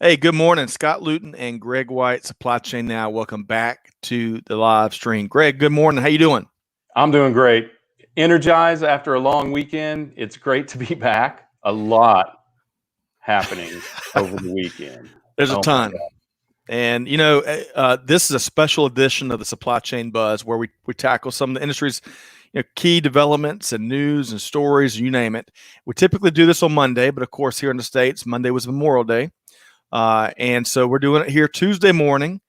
Hey, good morning. Scott Luton and Greg White, Supply Chain Now. Welcome back to the live stream. Greg, good morning. How you doing? I'm doing great. Energized after a long weekend. It's great to be back. A lot happening over the weekend. There's a Oh my ton. God. And, this is a special edition of the Supply Chain Buzz where we tackle some of the industry's key developments and news and stories, you name it. We typically do this on Monday, but of course, here in the States, Monday was Memorial Day. And so we're doing it here Tuesday morning,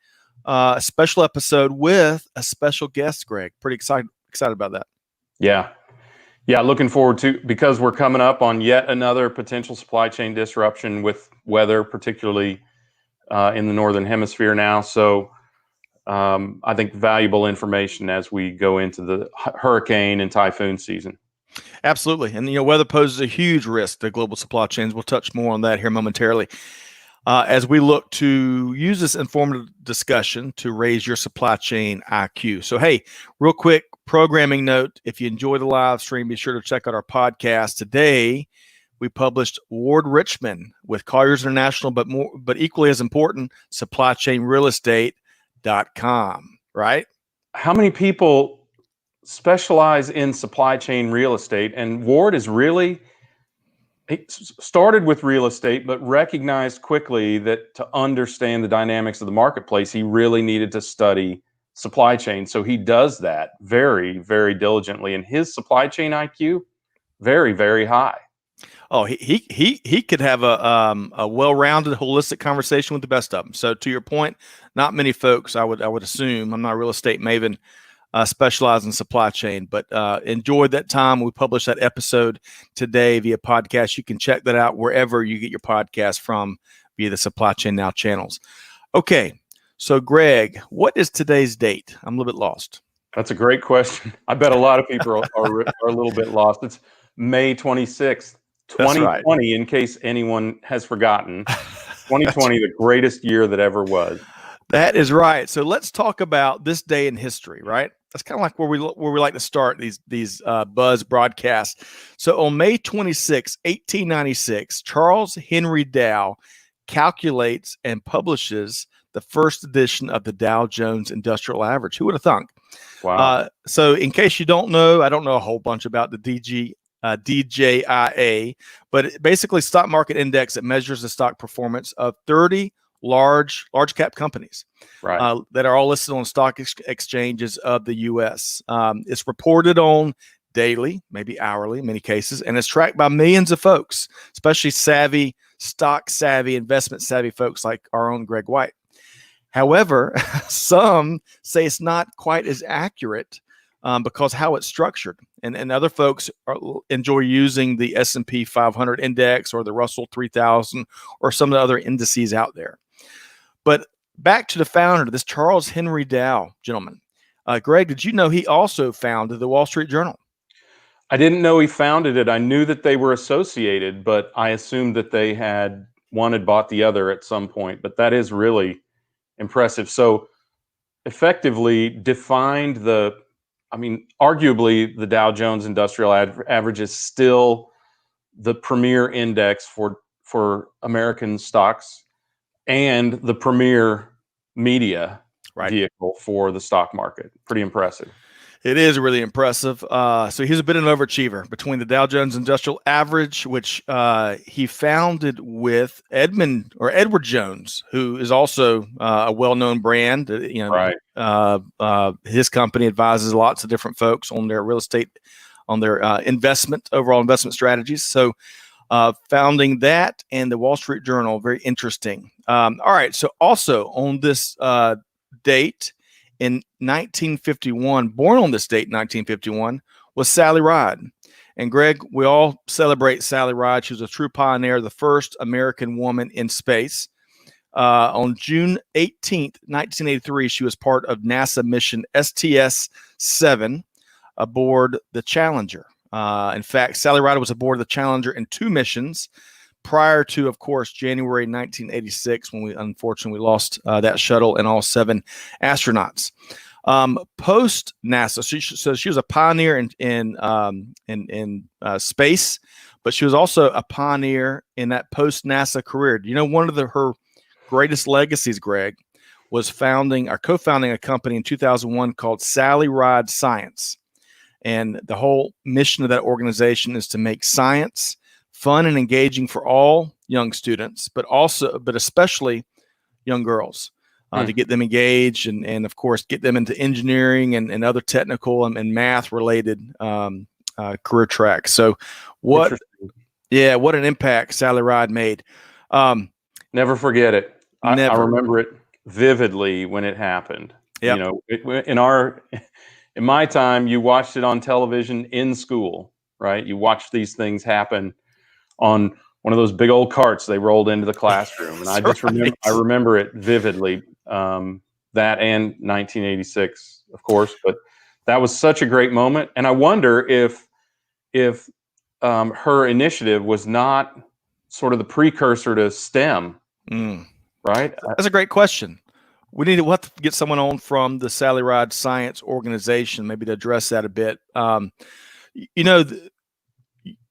a special episode with a special guest, Greg. Pretty excited about that. Yeah. Looking forward to, because we're coming up on yet another potential supply chain disruption with weather, particularly in the Northern Hemisphere now. So I think valuable information as we go into the hurricane and typhoon season. Absolutely. And, weather poses a huge risk to global supply chains. We'll touch more on that here momentarily. As we look to use this informative discussion to raise your supply chain IQ. So, hey, real quick programming note, if you enjoy the live stream, be sure to check out our podcast. Today, we published Ward Richmond with Colliers International, but equally as important, supplychainrealestate.com, right? How many people specialize in supply chain real estate? And Ward is really... He started with real estate, but recognized quickly that to understand the dynamics of the marketplace, he really needed to study supply chain. So he does that very, very diligently. And his supply chain IQ, very, very high. Oh, he could have a well-rounded, holistic conversation with the best of them. So to your point, not many folks, I would assume, I'm not a real estate maven, specialize in supply chain, but enjoyed that time. We published that episode today via podcast. You can check that out wherever you get your podcast from via the Supply Chain Now channels. Okay, so Greg, what is today's date? I'm a little bit lost. That's a great question. I bet a lot of people are a little bit lost. It's May 26th, 2020, right. In case anyone has forgotten. 2020, the greatest year that ever was. That is right. So let's talk about this day in history, right? That's kind of like where we like to start these buzz broadcasts. So on May 26, 1896, Charles Henry Dow calculates and publishes the first edition of the Dow Jones Industrial Average. Who would have thunk? Wow. So in case you don't know, I don't know a whole bunch about the DJIA, but basically stock market index that measures the stock performance of 30 large cap companies, right, that are all listed on stock exchanges of the U.S. It's reported on daily, maybe hourly in many cases, and it's tracked by millions of folks, especially stock savvy, investment savvy folks like our own Greg White. However, some say it's not quite as accurate because how it's structured. And other folks enjoy using the S&P 500 index or the Russell 3000 or some of the other indices out there. But back to the founder, this Charles Henry Dow gentleman. Greg, did you know he also founded the Wall Street Journal? I didn't know he founded it. I knew that they were associated, but I assumed that they had bought the other at some point. But that is really impressive. So effectively defined arguably the Dow Jones Industrial Average is still the premier index for American stocks and the premier media vehicle for the stock market. Pretty impressive. It is really impressive. So he's a bit of an overachiever between the Dow Jones Industrial Average, which he founded with Edward Jones, who is also a well-known brand. His company advises lots of different folks on their real estate, on their overall investment strategies. So founding that and the Wall Street Journal, very interesting. All right. So also on this date, in 1951, born on this date in 1951, was Sally Ride. And Greg, we all celebrate Sally Ride. She was a true pioneer, the first American woman in space. On June 18th, 1983, she was part of NASA mission STS-7 aboard the Challenger. In fact, Sally Ride was aboard the Challenger in 2 missions prior to, of course, January 1986, when we unfortunately lost that shuttle and all 7 astronauts. Post NASA, so she was a pioneer in space, but she was also a pioneer in that post NASA career. Do you know one of her greatest legacies, Greg, was co-founding a company in 2001 called Sally Ride Science. And the whole mission of that organization is to make science fun and engaging for all young students, but especially young girls, to get them engaged and of course, get them into engineering and other technical and math related career tracks. So what an impact Sally Ride made. Never forget it. Never. I remember it vividly when it happened. Yep. You know, in my time, you watched it on television in school, right? You watched these things happen on one of those big old carts they rolled into the classroom. And I just remember it vividly, that and 1986, of course. But that was such a great moment. And I wonder if her initiative was not sort of the precursor to STEM, right? That's a great question. We'll have to get someone on from the Sally Ride Science organization, maybe to address that a bit. You know,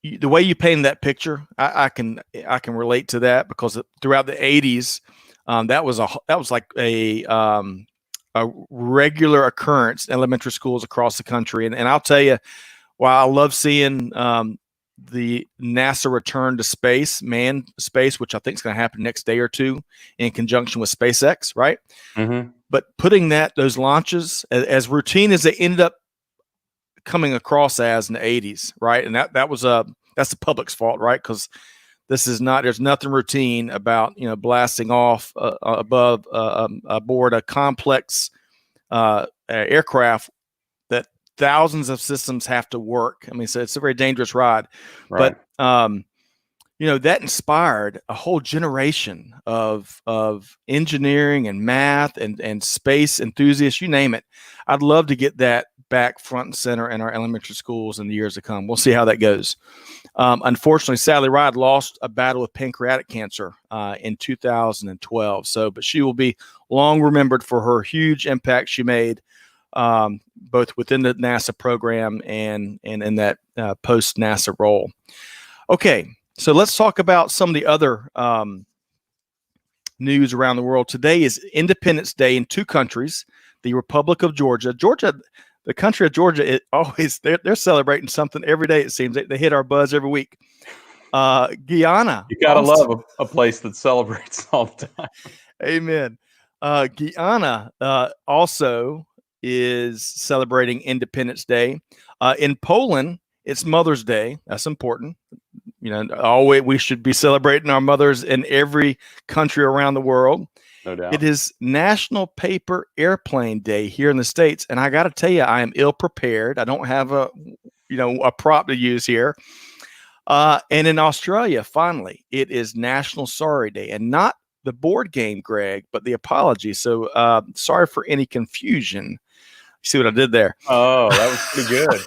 the way you painted that picture, I can relate to that, because throughout the 80s, that was like a regular occurrence in elementary schools across the country. And I'll tell you, while I love seeing the NASA return to space, manned space, which I think is going to happen next day or two in conjunction with SpaceX, right? Mm-hmm. But putting those launches as routine as they ended up coming across as in the 80s, right? And that's the public's fault, right? Because there's nothing routine about, blasting off aboard a complex aircraft that thousands of systems have to work. I mean, so it's a very dangerous ride, right. But that inspired a whole generation of engineering and math and space enthusiasts, you name it. I'd love to get that back front and center in our elementary schools in the years to come. We'll see how that goes. Unfortunately, Sally Ride lost a battle with pancreatic cancer in 2012. But she will be long remembered for her huge impact she made, both within the NASA program and in that post-NASA role. Okay, so let's talk about some of the other news around the world. Today is Independence Day in two countries, the Republic of Georgia. The country of Georgia, they're celebrating something every day, it seems. They hit our buzz every week. Guyana. You got to love a place that celebrates all the time. Amen. Guyana also is celebrating Independence Day. In Poland, it's Mother's Day. That's important. Always we should be celebrating our mothers in every country around the world. No doubt. It is National Paper Airplane Day here in the States, and I got to tell you, I am ill prepared. I don't have a prop to use here. And in Australia, finally, it is National Sorry Day, and not the board game, Greg, but the apology. So sorry for any confusion. You see what I did there? Oh, that was pretty good.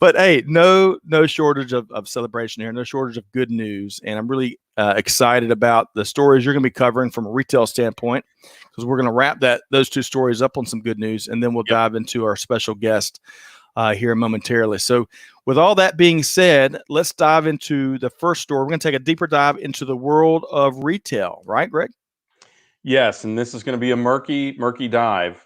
But hey, no shortage of celebration here, no shortage of good news. And I'm really excited about the stories you're going to be covering from a retail standpoint, because we're going to wrap those two stories up on some good news, and then we'll dive into our special guest here momentarily. So with all that being said, let's dive into the first story. We're going to take a deeper dive into the world of retail, right, Greg? Yes, and this is going to be a murky dive.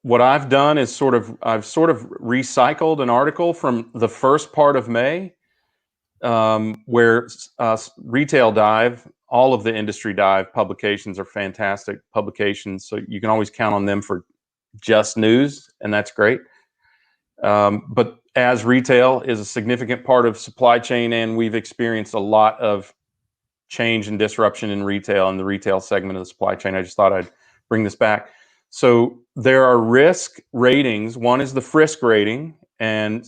What I've done is I've sort of recycled an article from the first part of May, where Retail Dive, all of the Industry Dive publications are fantastic publications, so you can always count on them for just news, and that's great. But as retail is a significant part of supply chain, and we've experienced a lot of change and disruption in retail and the retail segment of the supply chain, I just thought I'd bring this back. So there are risk ratings. One is the Frisk rating, and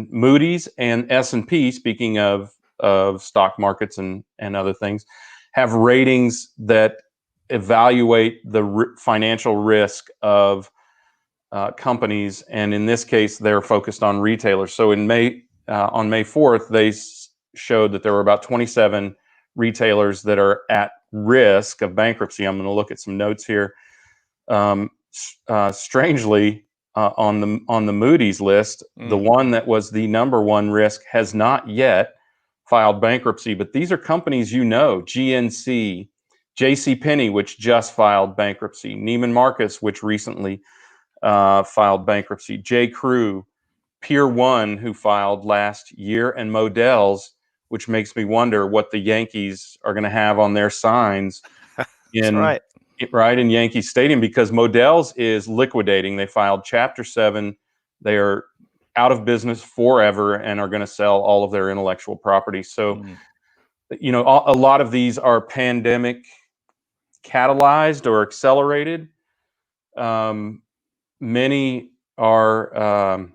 Moody's and S&P, speaking of stock markets and other things, have ratings that evaluate the financial risk of companies, and in this case, they're focused on retailers. So on May 4th, they showed that there were about 27 retailers that are at risk of bankruptcy. I'm going to look at some notes here. Strangely, on the Moody's list, the one that was the number one risk has not yet filed bankruptcy, but these are companies, GNC, JCPenney, which just filed bankruptcy, Neiman Marcus, which recently filed bankruptcy, J. Crew, Pier 1, who filed last year, and Modell's, which makes me wonder what the Yankees are going to have on their signs in Yankee Stadium, because Modell's is liquidating. They filed Chapter 7. They are out of business forever and are going to sell all of their intellectual property. So, a lot of these are pandemic catalyzed or accelerated. Many are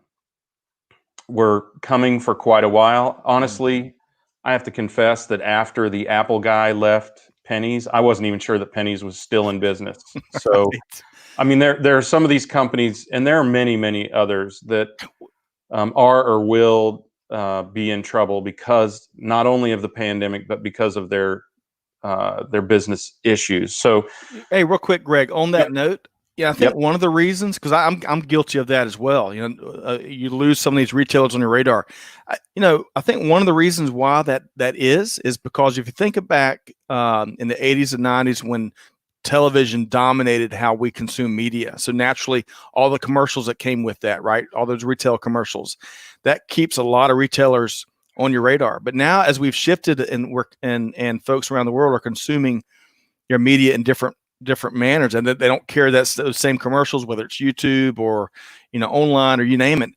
were coming for quite a while. Honestly, I have to confess that after the Apple guy left Penny's, I wasn't even sure that Penny's was still in business. So, I mean, there are some of these companies, and there are many, many others that are or will be in trouble because not only of the pandemic, but because of their business issues. So, hey, real quick, Greg, on that note, I think one of the reasons, because I'm guilty of that as well. You lose some of these retailers on your radar. I think one of the reasons why that is because if you think back in the 80s and 90s when television dominated how we consume media, so naturally all the commercials that came with that, right? All those retail commercials, that keeps a lot of retailers on your radar. But now, as we've shifted and folks around the world are consuming your media in different manners, and that they don't care those same commercials, whether it's YouTube or online or you name it,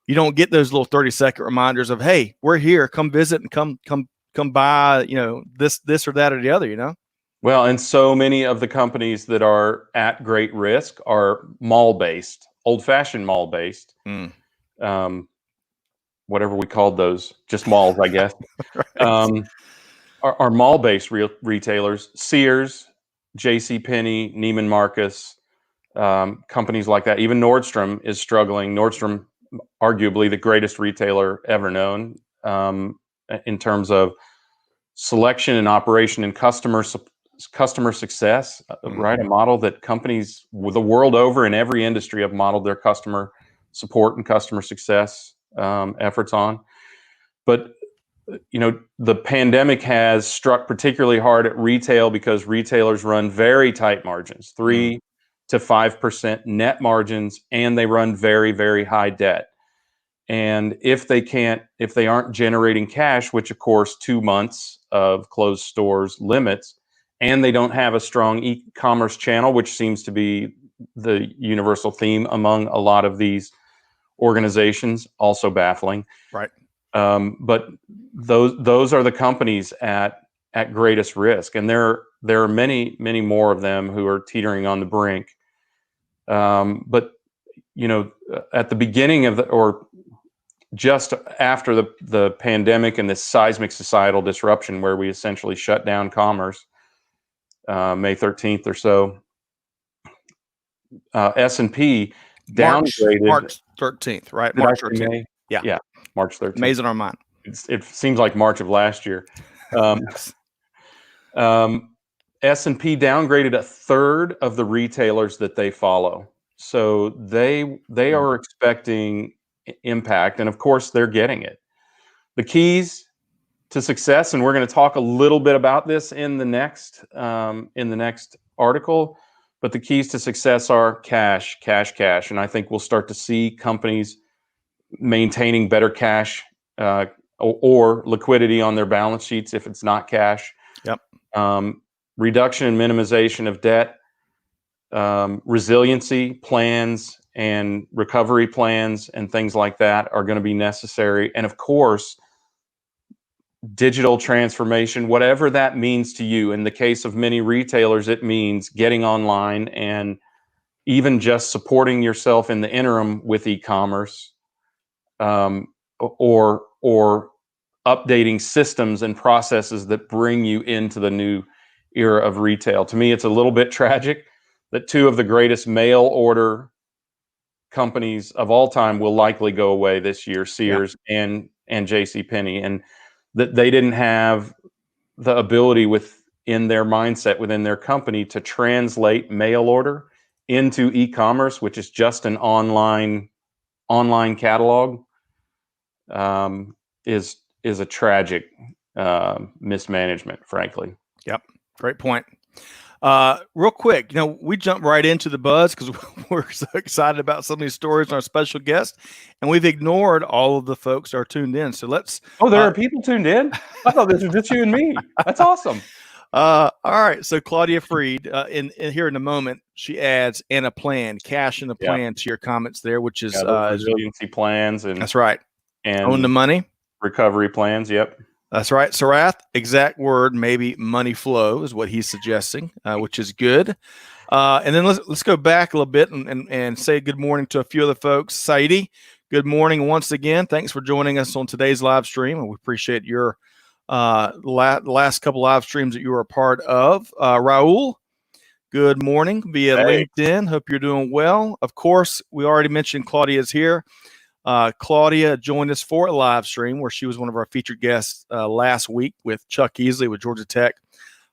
you don't get those little 30-second reminders of, hey, we're here, come visit and come buy this or that or the other. Well, and so many of the companies that are at great risk are mall-based, old-fashioned mall-based. Whatever we called those, just malls, I guess. Right. Are mall-based retailers, Sears, JCPenney, Neiman Marcus, companies like that. Even Nordstrom is struggling. Nordstrom, arguably the greatest retailer ever known in terms of selection and operation and customer success, right? A model that companies the world over in every industry have modeled their customer support and customer success efforts on. But the pandemic has struck particularly hard at retail because retailers run very tight margins, 3 to 5% net margins, and they run very, very high debt. And if they aren't generating cash, which of course 2 months of closed stores limits, and they don't have a strong e-commerce channel, which seems to be the universal theme among a lot of these organizations, also baffling. Right. But those are the companies at greatest risk, and there are many, many more of them who are teetering on the brink. But at the beginning of or just after the pandemic and this seismic societal disruption, where we essentially shut down commerce, May 13th or so, S&P downgraded March 13th, right? March 13th. May? Yeah, March 13th. Amazing on mine. It seems like March of last year. Yes. S&P downgraded a third of the retailers that they follow. So they are expecting impact, and of course they're getting it. The keys to success, and we're going to talk a little bit about this in the next article, but the keys to success are cash, and I think we'll start to see companies maintaining better cash or liquidity on their balance sheets if it's not cash. Yep. Reduction and minimization of debt, resiliency plans and recovery plans and things like that are going to be necessary. And of course, digital transformation, whatever that means to you. In the case of many retailers, it means getting online and even just supporting yourself in the interim with e-commerce, or updating systems and processes that bring you into the new era of retail. To me, it's a little bit tragic that two of the greatest mail order companies of all time will likely go away this year, Sears and JCPenney, and that they didn't have the ability within their mindset, within their company, to translate mail order into e-commerce, which is just an online catalog, is a tragic mismanagement, frankly. Yep. Great point. Real quick, we jump right into the buzz because we're so excited about some of these stories and our special guest, and we've ignored all of the folks that are tuned in. So let's. Oh, there are people tuned in? I thought this was just you and me. That's awesome. All right. So Claudia Freed, in here in a moment, she adds and a plan, cash and a plan to your comments there, which is resiliency plans and that's right. And own the money. Recovery plans. Yep. That's right. Sarath, exact word, maybe money flow is what he's suggesting, which is good. And then let's go back a little bit and say good morning to a few other folks. Saidi, good morning once again. Thanks for joining us on today's live stream. And we appreciate your last couple live streams that you were a part of. Raul, good morning via LinkedIn. Hope you're doing well. Of course, we already mentioned Claudia's here. Claudia joined us for a live stream where she was one of our featured guests last week with Chuck Easley with Georgia Tech.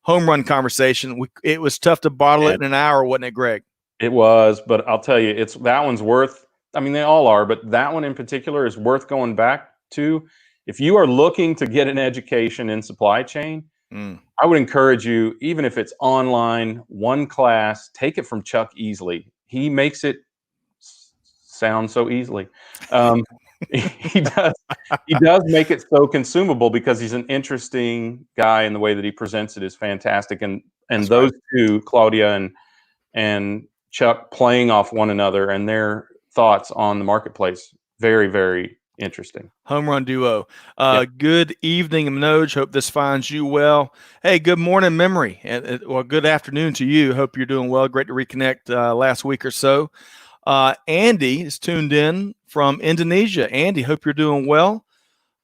Home run conversation. It was tough to bottle it in an hour, wasn't it, Greg? It was, but I'll tell you, that one's worth. I mean, they all are, but that one in particular is worth going back to. If you are looking to get an education in supply chain, I would encourage you, even if it's online, one class, take it from Chuck Easley. He makes it sound so easily. He does make it so consumable because he's an interesting guy, and the way that he presents it is fantastic. And That's those right. two, Claudia and Chuck, playing off one another and their thoughts on the marketplace, very, very interesting. Home run duo. Good evening, Manoj. Hope this finds you well. Hey, good morning, Memory. And well, good afternoon to you. Hope you're doing well. Great to reconnect last week or so. Andy is tuned in from Indonesia. Andy, hope you're doing well.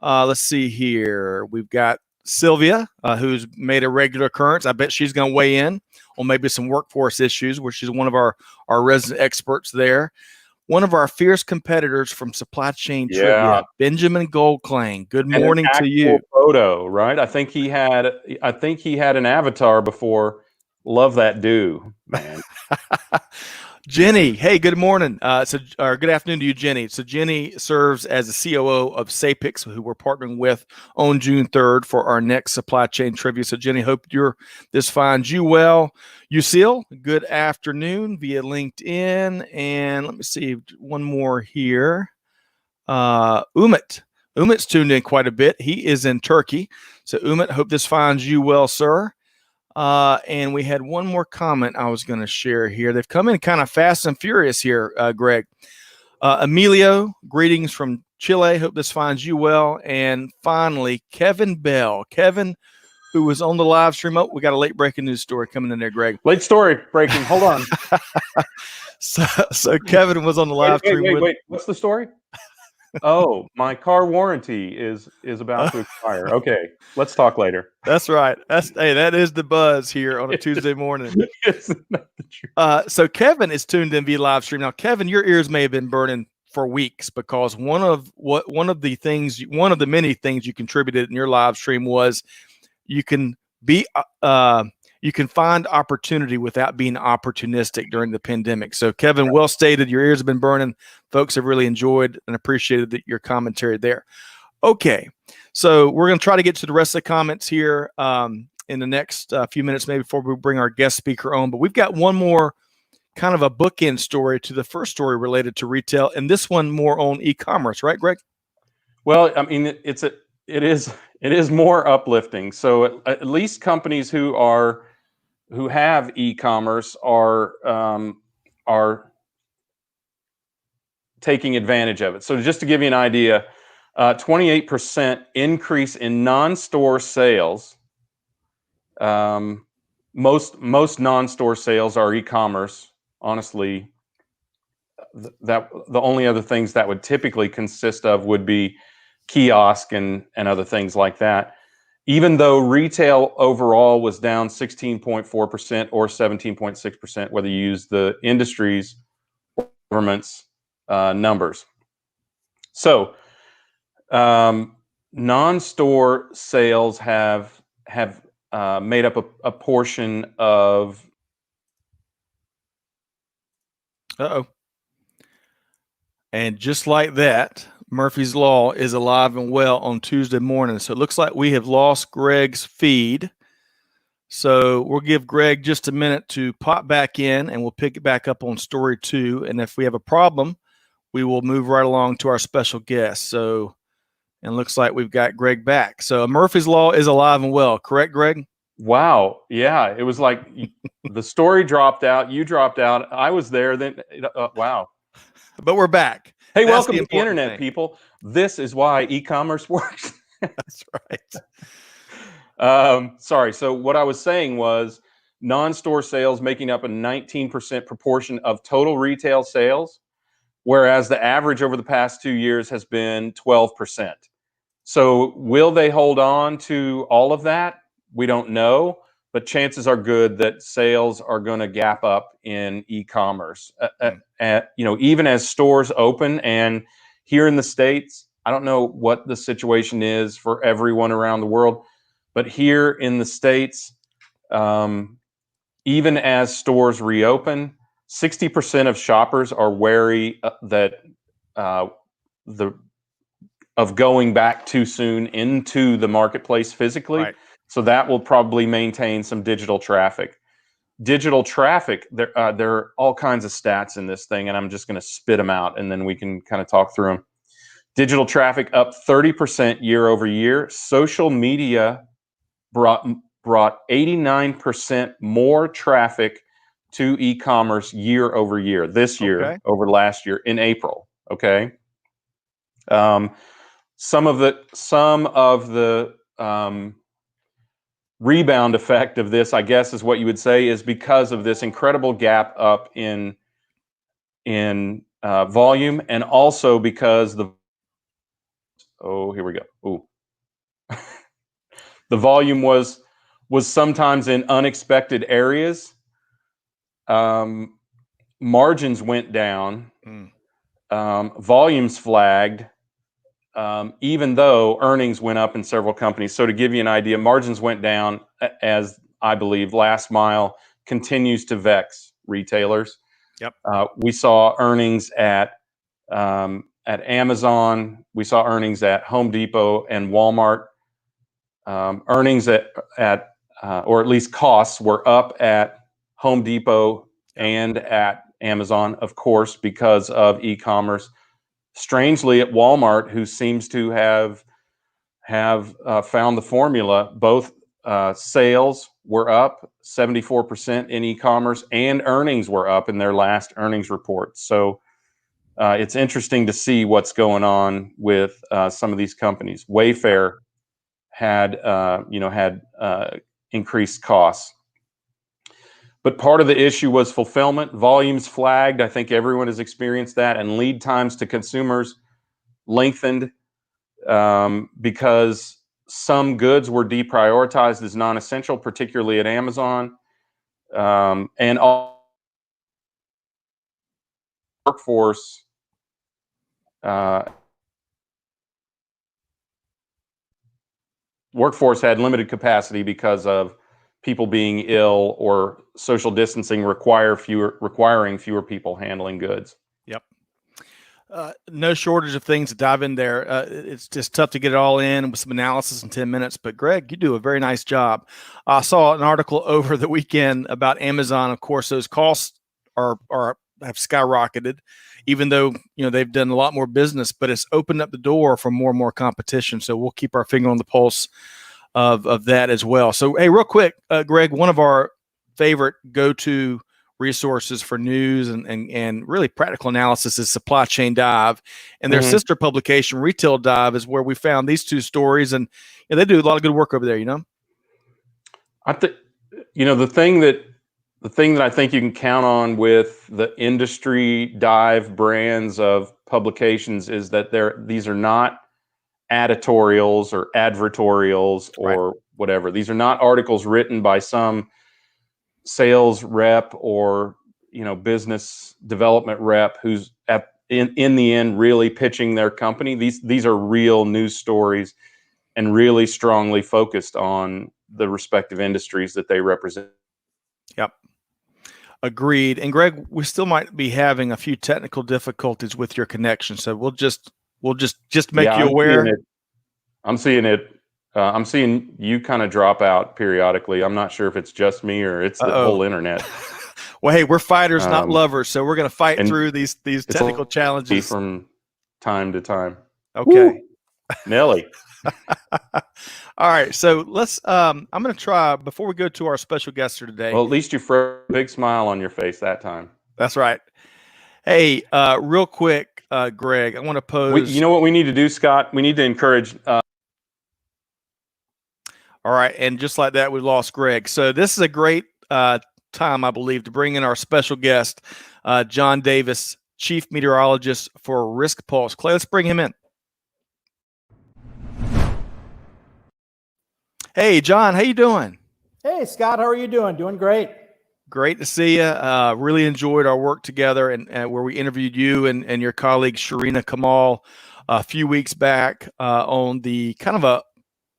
Let's see here. We've got Sylvia, who's made a regular occurrence. I bet she's going to weigh in on maybe some workforce issues, where she's one of our resident experts there. One of our fierce competitors from Supply Chain Trivia, Benjamin Goldklang. Good morning to you. Photo, right? I think he had an avatar before. Love that do, man. Jenny, hey, good morning. Or good afternoon to you, Jenny. So Jenny serves as the COO of Sapix, who we're partnering with on June 3rd for our next Supply Chain Trivia. So Jenny, hope this finds you well. Yusil, good afternoon via LinkedIn. And let me see one more here. Umit's tuned in quite a bit. He is in Turkey. So Umit, hope this finds you well, sir. And we had one more comment I was going to share here. They've come in kind of fast and furious here, Greg. Emilio, greetings from Chile. Hope this finds you well. And finally, Kevin Bell. Kevin, who was on the live stream. Oh, we got a late breaking news story coming in there, Greg. Late story breaking. Hold on. So Kevin was on the live stream. Wait. What's the story? Oh, my car warranty is about to expire. Okay, let's talk later. That's right. That is the buzz here on a Tuesday morning. So Kevin is tuned in via live stream. Now, Kevin, your ears may have been burning for weeks because one of the many things you contributed in your live stream was you can find opportunity without being opportunistic during the pandemic. So, Kevin, well stated. Your ears have been burning. Folks have really enjoyed and appreciated your commentary there. Okay, so we're going to try to get to the rest of the comments here in the next few minutes, maybe before we bring our guest speaker on. But we've got one more kind of a bookend story to the first story related to retail, and this one more on e-commerce, right, Greg? Well, I mean, it is more uplifting. So at least companies who have e-commerce are taking advantage of it. So just to give you an idea, 28% increase in non-store sales. Most non-store sales are e-commerce. Honestly, that the only other things that would typically consist of would be kiosk and other things like that. Even though retail overall was down 16.4% or 17.6%, whether you use the industry's or government's numbers. So non-store sales have made up a portion of. And just like that, Murphy's Law is alive and well on Tuesday morning. So it looks like we have lost Greg's feed. So we'll give Greg just a minute to pop back in, and we'll pick it back up on story 2. And if we have a problem, we will move right along to our special guest. So, and looks like we've got Greg back. So Murphy's Law is alive and well, correct, Greg? Wow. Yeah. It was like the story dropped out. You dropped out. I was there. Then, wow. But we're back. Hey, That's welcome the to the important internet, thing. people. This is why e-commerce works. That's right. Sorry. So what I was saying was non-store sales making up a 19% proportion of total retail sales, whereas the average over the past 2 years has been 12%. So will they hold on to all of that? We don't know, but chances are good that sales are going to gap up in e-commerce. Even as stores open, and here in the States, I don't know what the situation is for everyone around the world, but here in the States, even as stores reopen, 60% of shoppers are wary of going back too soon into the marketplace physically. Right. So that will probably maintain some digital traffic. Digital traffic, there are all kinds of stats in this thing, and I'm just going to spit them out, and then we can kind of talk through them. Digital traffic up 30% year over year. Social media brought 89% more traffic to e-commerce year over year, this year over last year in April. Okay. Some of the rebound effect of this, I guess, is what you would say, is because of this incredible gap up in volume, and also because here we go. Ooh. The volume was sometimes in unexpected areas. Margins went down. Volumes flagged. Even though earnings went up in several companies. So to give you an idea, margins went down as, I believe, last mile continues to vex retailers. Yep. We saw earnings at Amazon. We saw earnings at Home Depot and Walmart. Earnings or at least costs were up at Home Depot and at Amazon, of course, because of e-commerce. Strangely, at Walmart, who seems to have found the formula, both sales were up 74% in e-commerce, and earnings were up in their last earnings report. So it's interesting to see what's going on with some of these companies. Wayfair had increased costs. But part of the issue was fulfillment. Volumes flagged. I think everyone has experienced that. And lead times to consumers lengthened because some goods were deprioritized as non-essential, particularly at Amazon. And workforce had limited capacity because of people being ill or social distancing requiring fewer people handling goods. Yep. No shortage of things to dive in there. It's just tough to get it all in with some analysis in 10 minutes. But Greg, you do a very nice job. I saw an article over the weekend about Amazon. Of course, those costs have skyrocketed, even though they've done a lot more business. But it's opened up the door for more and more competition. So we'll keep our finger on the pulse of that as well. So, hey, real quick, Greg, one of our favorite go-to resources for news and really practical analysis is Supply Chain Dive, and their sister publication Retail Dive is where we found these two stories, and they do a lot of good work over there. I think the thing that I think you can count on with the industry dive brands of publications is that these are not editorials or advertorials or whatever. These are not articles written by some sales rep or business development rep who's in the end really pitching their company. These are real news stories and really strongly focused on the respective industries that they represent. Yep. Agreed. And Greg, we still might be having a few technical difficulties with your connection, so we'll just We'll just make Yeah, you aware. I'm seeing it. I'm seeing you kind of drop out periodically. I'm not sure if it's just me or it's the whole internet. Well, hey, we're fighters, not Um, lovers, so we're going to fight and through these it's technical challenges. from time to time. Okay. Woo! Nelly. All right, so let's. I'm going to try before we go to our special guest here today. Well, at least you threw a big smile on your face that time. That's right. Hey, real quick, Greg, I want to pose. You know what we need to do, Scott? We need to encourage. All right, and just like that, we lost Greg. So this is a great time, I believe, to bring in our special guest, Jon Davis, Chief Meteorologist for Riskpulse. Clay, let's bring him in. Hey, Jon, how you doing? Hey, Scott, how are you doing? Doing great. Great to see you. Really enjoyed our work together and where we interviewed you and your colleague Sharina Kamal a few weeks back on the kind of a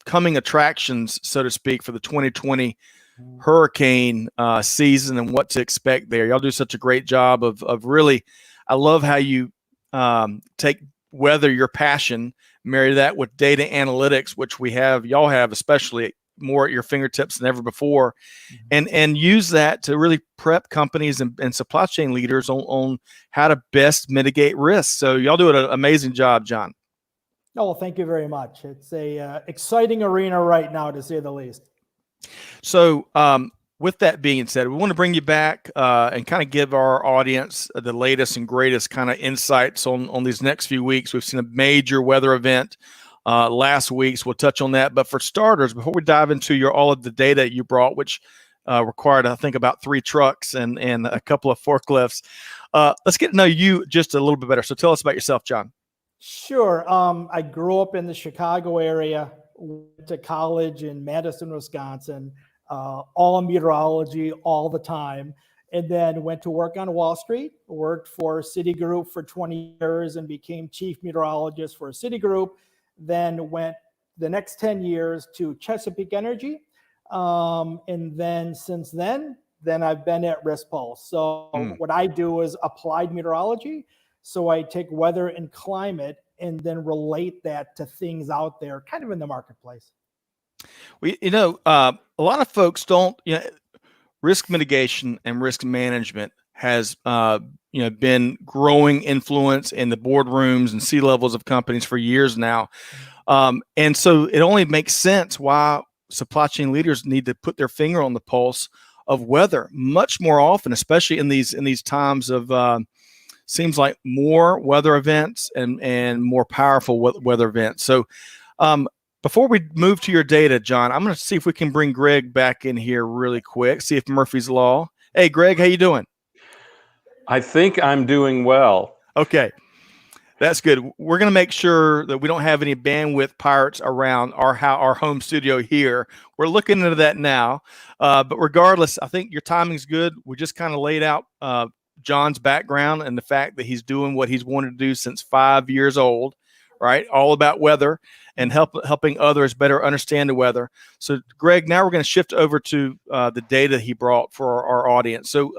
coming attractions, so to speak, for the 2020 hurricane season and what to expect there. Y'all do such a great job of really, I love how you take weather, your passion, marry that with data analytics, which y'all have especially more at your fingertips than ever before, and use that to really prep companies and supply chain leaders on how to best mitigate risks. So y'all do an amazing job, Jon. Oh, well, thank you very much. It's a exciting arena right now, to say the least. So with that being said, we want to bring you back and kind of give our audience the latest and greatest kind of insights on these next few weeks. We've seen a major weather event last week, so we'll touch on that. But for starters, before we dive into all of the data you brought, which required, I think, about 3 trucks and a couple of forklifts, let's get to know you just a little bit better. So tell us about yourself, Jon. Sure. I grew up in the Chicago area, went to college in Madison, Wisconsin, all meteorology all the time, and then went to work on Wall Street, worked for Citigroup for 20 years and became chief meteorologist for Citigroup, then went the next 10 years to Chesapeake Energy. And then since then I've been at Riskpulse. So what I do is applied meteorology. So I take weather and climate and then relate that to things out there kind of in the marketplace. Well, a lot of folks don't, risk mitigation and risk management has, been growing influence in the boardrooms and C-levels of companies for years now. And so it only makes sense why supply chain leaders need to put their finger on the pulse of weather much more often, especially in these times of, seems like more weather events and more powerful weather events. So before we move to your data, Jon, I'm going to see if we can bring Greg back in here really quick, see if Murphy's Law. Hey, Greg, how you doing? I think I'm doing well. Okay, that's good. We're going to make sure that we don't have any bandwidth pirates around our home studio here. We're looking into that now. But regardless, I think your timing's good. We just kind of laid out Jon's background and the fact that he's doing what he's wanted to do since 5 years old, right? All about weather and helping others better understand the weather. So, Greg, now we're going to shift over to the data he brought for our audience. So,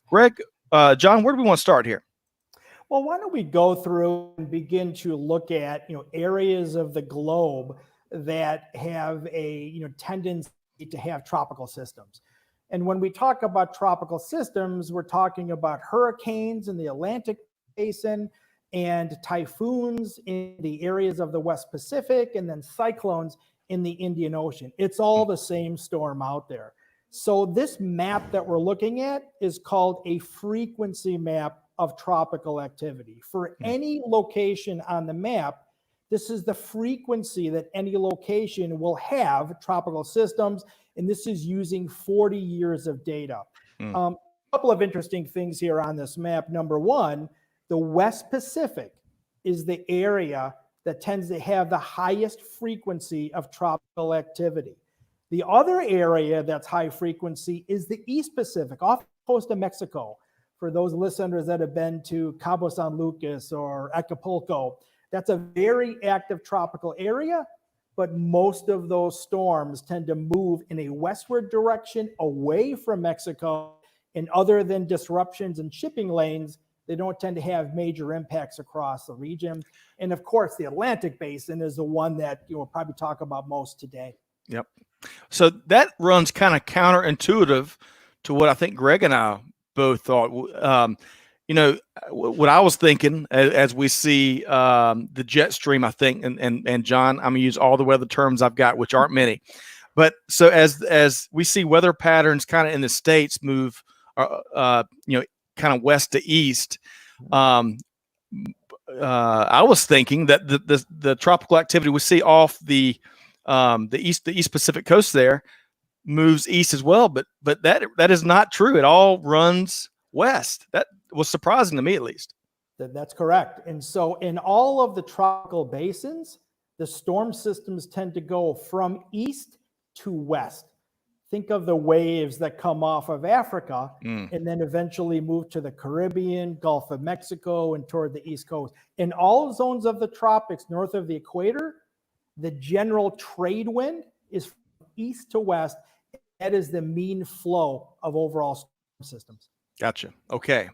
Greg, Jon, where do we want to start here? Well, why don't we go through and begin to look at areas of the globe that have a tendency to have tropical systems. And when we talk about tropical systems, we're talking about hurricanes in the Atlantic Basin and typhoons in the areas of the West Pacific, and then cyclones in the Indian Ocean. It's all the same storm out there. So this map that we're looking at is called a frequency map of tropical activity. For any location on the map, this is the frequency that any location will have tropical systems, and this is using 40 years of data. A couple of interesting things here on this map. Number one, the West Pacific is the area that tends to have the highest frequency of tropical activity. The other area that's high frequency is the East Pacific, off the coast of Mexico. For those listeners that have been to Cabo San Lucas or Acapulco, that's a very active tropical area, but most of those storms tend to move in a westward direction away from Mexico. And other than disruptions in shipping lanes, They don't tend to have major impacts across the region. And of course, the Atlantic basin is the one that we'll probably talk about most today. Yep. So that runs kind of counterintuitive to what I think Greg and I both thought. What I was thinking as we see the jet stream, I think, and John, I'm gonna use all the weather terms I've got, which aren't many. But so as we see weather patterns kind of in the States move, kind of west to east, I was thinking that the tropical activity we see off the East Pacific coast there moves east as well, but that is not true. It all runs west. That was surprising to me, at least. That's correct. And so in all of the tropical basins, the storm systems tend to go from east to west. Think of the waves that come off of Africa and then eventually move to the Caribbean, Gulf of Mexico, and toward the East Coast. In all zones of the tropics north of the equator, the general trade wind is from east to west. That is the mean flow of overall storm systems. Gotcha. Okay.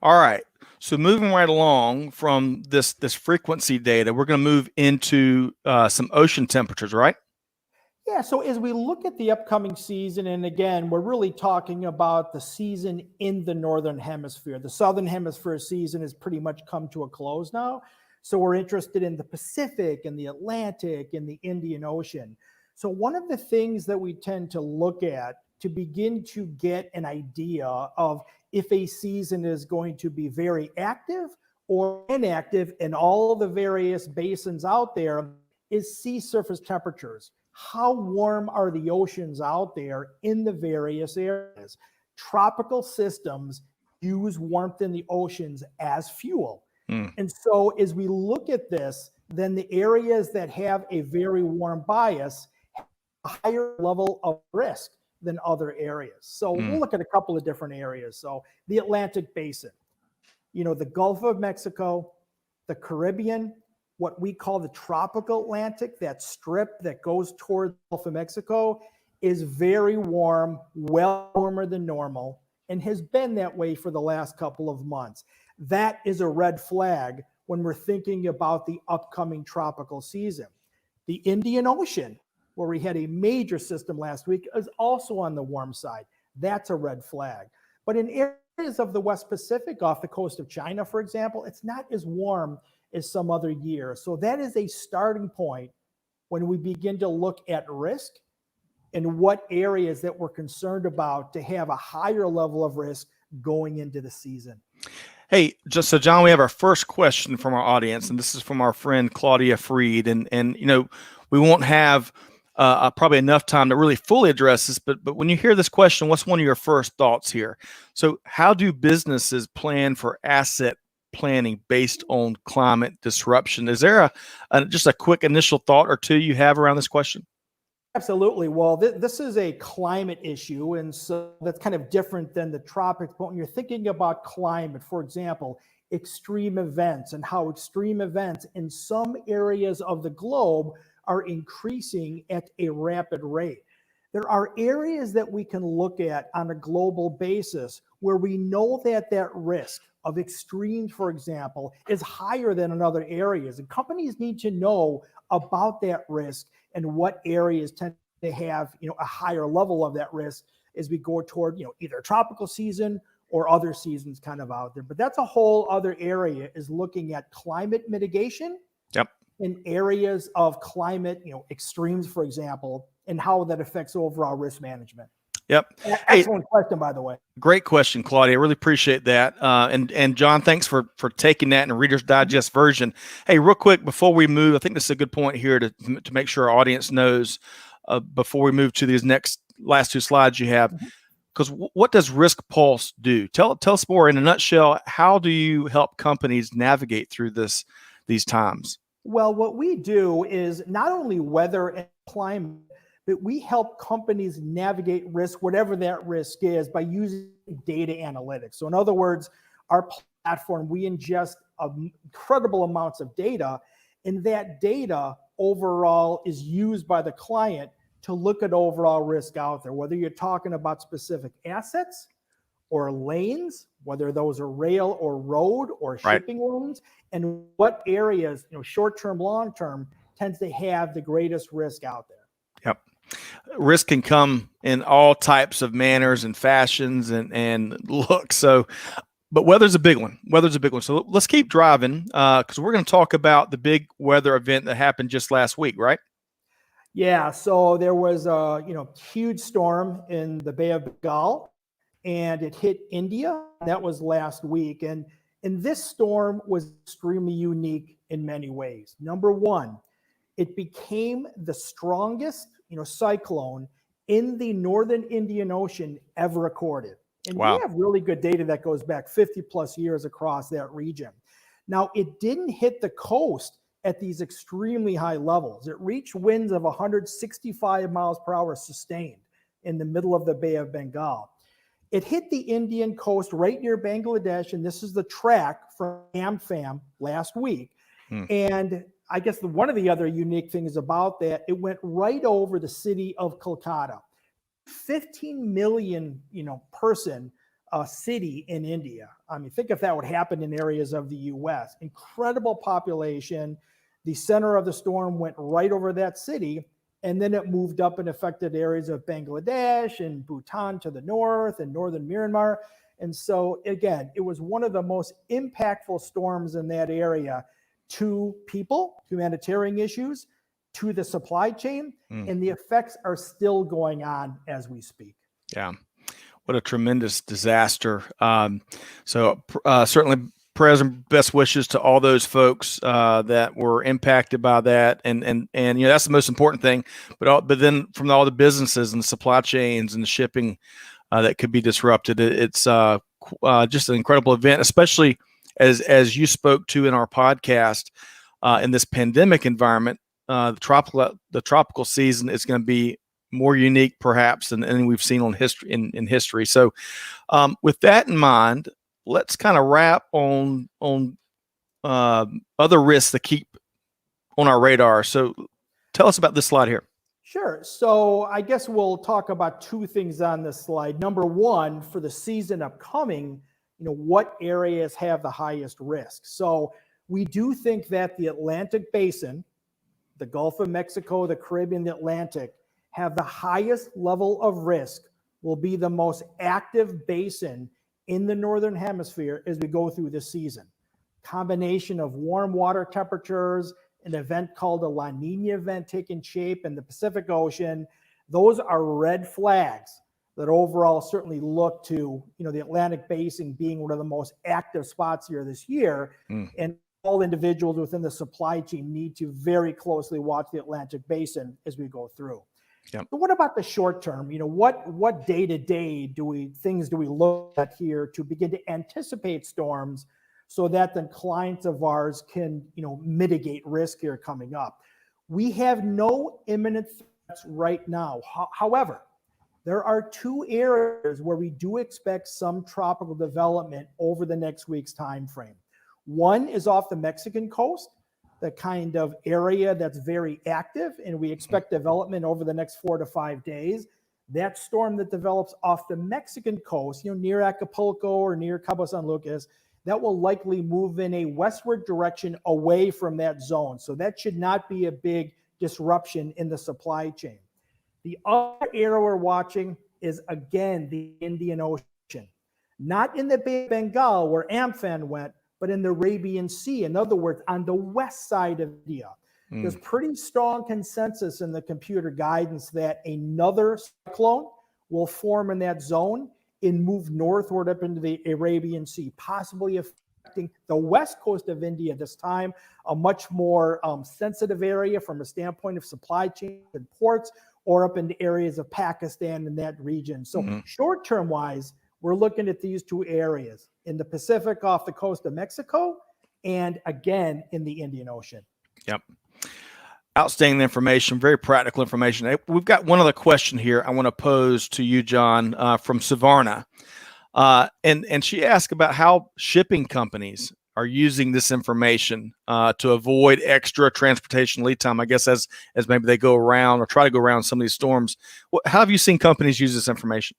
All right. So moving right along from this frequency data, we're going to move into some ocean temperatures, right? Yeah. So as we look at the upcoming season, and again, we're really talking about the season in the Northern Hemisphere. The Southern Hemisphere season has pretty much come to a close now. So we're interested in the Pacific and the Atlantic and the Indian Ocean. So one of the things that we tend to look at to begin to get an idea of if a season is going to be very active or inactive in all the various basins out there is sea surface temperatures. How warm are the oceans out there in the various areas? Tropical systems use warmth in the oceans as fuel. And so as we look at this, then the areas that have a very warm bias have a higher level of risk than other areas. So we'll look at a couple of different areas. So the Atlantic basin, the Gulf of Mexico, the Caribbean, what we call the tropical Atlantic, that strip that goes toward the Gulf of Mexico, is very warm, well warmer than normal, and has been that way for the last couple of months. That is a red flag when we're thinking about the upcoming tropical season. The Indian Ocean, where we had a major system last week, is also on the warm side. That's a red flag. But in areas of the West Pacific, off the coast of China, for example, it's not as warm as some other year. So that is a starting point when we begin to look at risk and what areas that we're concerned about to have a higher level of risk going into the season. Hey, so John, we have our first question from our audience, and this is from our friend Claudia Freed. And we won't have probably enough time to really fully address this, but when you hear this question, what's one of your first thoughts here? So how do businesses plan for asset planning based on climate disruption? Is there just a quick initial thought or two you have around this question? Absolutely. Well, this is a climate issue, and so that's kind of different than the tropics. But when you're thinking about climate, for example, extreme events and how extreme events in some areas of the globe are increasing at a rapid rate. There are areas that we can look at on a global basis where we know that risk of extremes, for example, is higher than in other areas. And companies need to know about that risk and what areas tend to have, a higher level of that risk as we go toward, either tropical season or other seasons kind of out there. But that's a whole other area, is looking at climate mitigation. Yep. In areas of climate, extremes, for example, and how that affects overall risk management. Yep. Excellent question, by the way. Great question, Claudia. I really appreciate that. And John, thanks for taking that in a Reader's Digest version. Hey, real quick, before we move, I think this is a good point here to make sure our audience knows before we move to these last two slides you have. Because what does Riskpulse do? Tell us more in a nutshell. How do you help companies navigate through these times? Well, what we do is not only weather and climate, but we help companies navigate risk, whatever that risk is, by using data analytics. So in other words, our platform, we ingest incredible amounts of data, and that data overall is used by the client to look at overall risk out there, whether you're talking about specific assets or lanes, whether those are rail or road or Right. shipping lanes, and what areas, short-term, long-term, tends to have the greatest risk out there. Yep. Risk can come in all types of manners and fashions and looks. So, but weather's a big one. So let's keep driving because we're going to talk about the big weather event that happened just last week, right? Yeah. So there was a huge storm in the Bay of Bengal, and it hit India. That was last week, and this storm was extremely unique in many ways. Number one, it became the strongest cyclone in the northern Indian Ocean ever recorded. And Wow. We have really good data that goes back 50 plus years across that region. Now, it didn't hit the coast at these extremely high levels. It reached winds of 165 miles per hour sustained in the middle of the Bay of Bengal. It hit the Indian coast right near Bangladesh, and this is the track from Amphan last week. And I guess one of the other unique things about that, it went right over the city of Kolkata, 15 million, person city in India. I mean, think if that would happen in areas of the U.S. Incredible population. The center of the storm went right over that city, and then it moved up and affected areas of Bangladesh and Bhutan to the north and northern Myanmar. And so, again, it was one of the most impactful storms in that area to people, humanitarian issues, to the supply chain, and the effects are still going on as we speak. Yeah. What a tremendous disaster. Certainly prayers and best wishes to all those folks that were impacted by that. And that's the most important thing. But then from all the businesses and the supply chains and the shipping that could be disrupted, it's just an incredible event, especially as you spoke to in our podcast, in this pandemic environment. The tropical season is going to be more unique, perhaps, than anything we've seen in history. So, with that in mind, let's kind of wrap on other risks that keep on our radar. So, tell us about this slide here. Sure. So, I guess we'll talk about two things on this slide. Number one, for the season upcoming, what areas have the highest risk? So, we do think that the Atlantic Basin, the Gulf of Mexico, the Caribbean, the Atlantic, have the highest level of risk, will be the most active basin in the Northern Hemisphere as we go through this season. Combination of warm water temperatures, an event called a La Nina event taking shape in the Pacific Ocean. Those are red flags that overall certainly look to, the Atlantic Basin being one of the most active spots here this year. And all individuals within the supply chain need to very closely watch the Atlantic Basin as we go through. Yep. But what about the short term? What day-to-day things do we look at here to begin to anticipate storms so that the clients of ours can, mitigate risk here coming up? We have no imminent threats right now. However, there are two areas where we do expect some tropical development over the next week's time frame. One is off the Mexican coast, the kind of area that's very active, and we expect development over the next 4 to 5 days. That storm that develops off the Mexican coast, near Acapulco or near Cabo San Lucas, that will likely move in a westward direction away from that zone. So that should not be a big disruption in the supply chain. The other area we're watching is, again, the Indian Ocean. Not in the Bay of Bengal where Amphan went, but in the Arabian Sea. In other words, on the west side of India. There's pretty strong consensus in the computer guidance that another cyclone will form in that zone and move northward up into the Arabian Sea, possibly affecting the west coast of India this time, a much more sensitive area from a standpoint of supply chain and ports, or up into areas of Pakistan and that region. So short-term wise, we're looking at these two areas in the Pacific off the coast of Mexico and again in the Indian Ocean. Yep. Outstanding information, very practical information. We've got one other question here I want to pose to you, Jon, from Savarna. And she asked about how shipping companies are using this information to avoid extra transportation lead time, I guess, as maybe they go around or try to go around some of these storms. How have you seen companies use this information?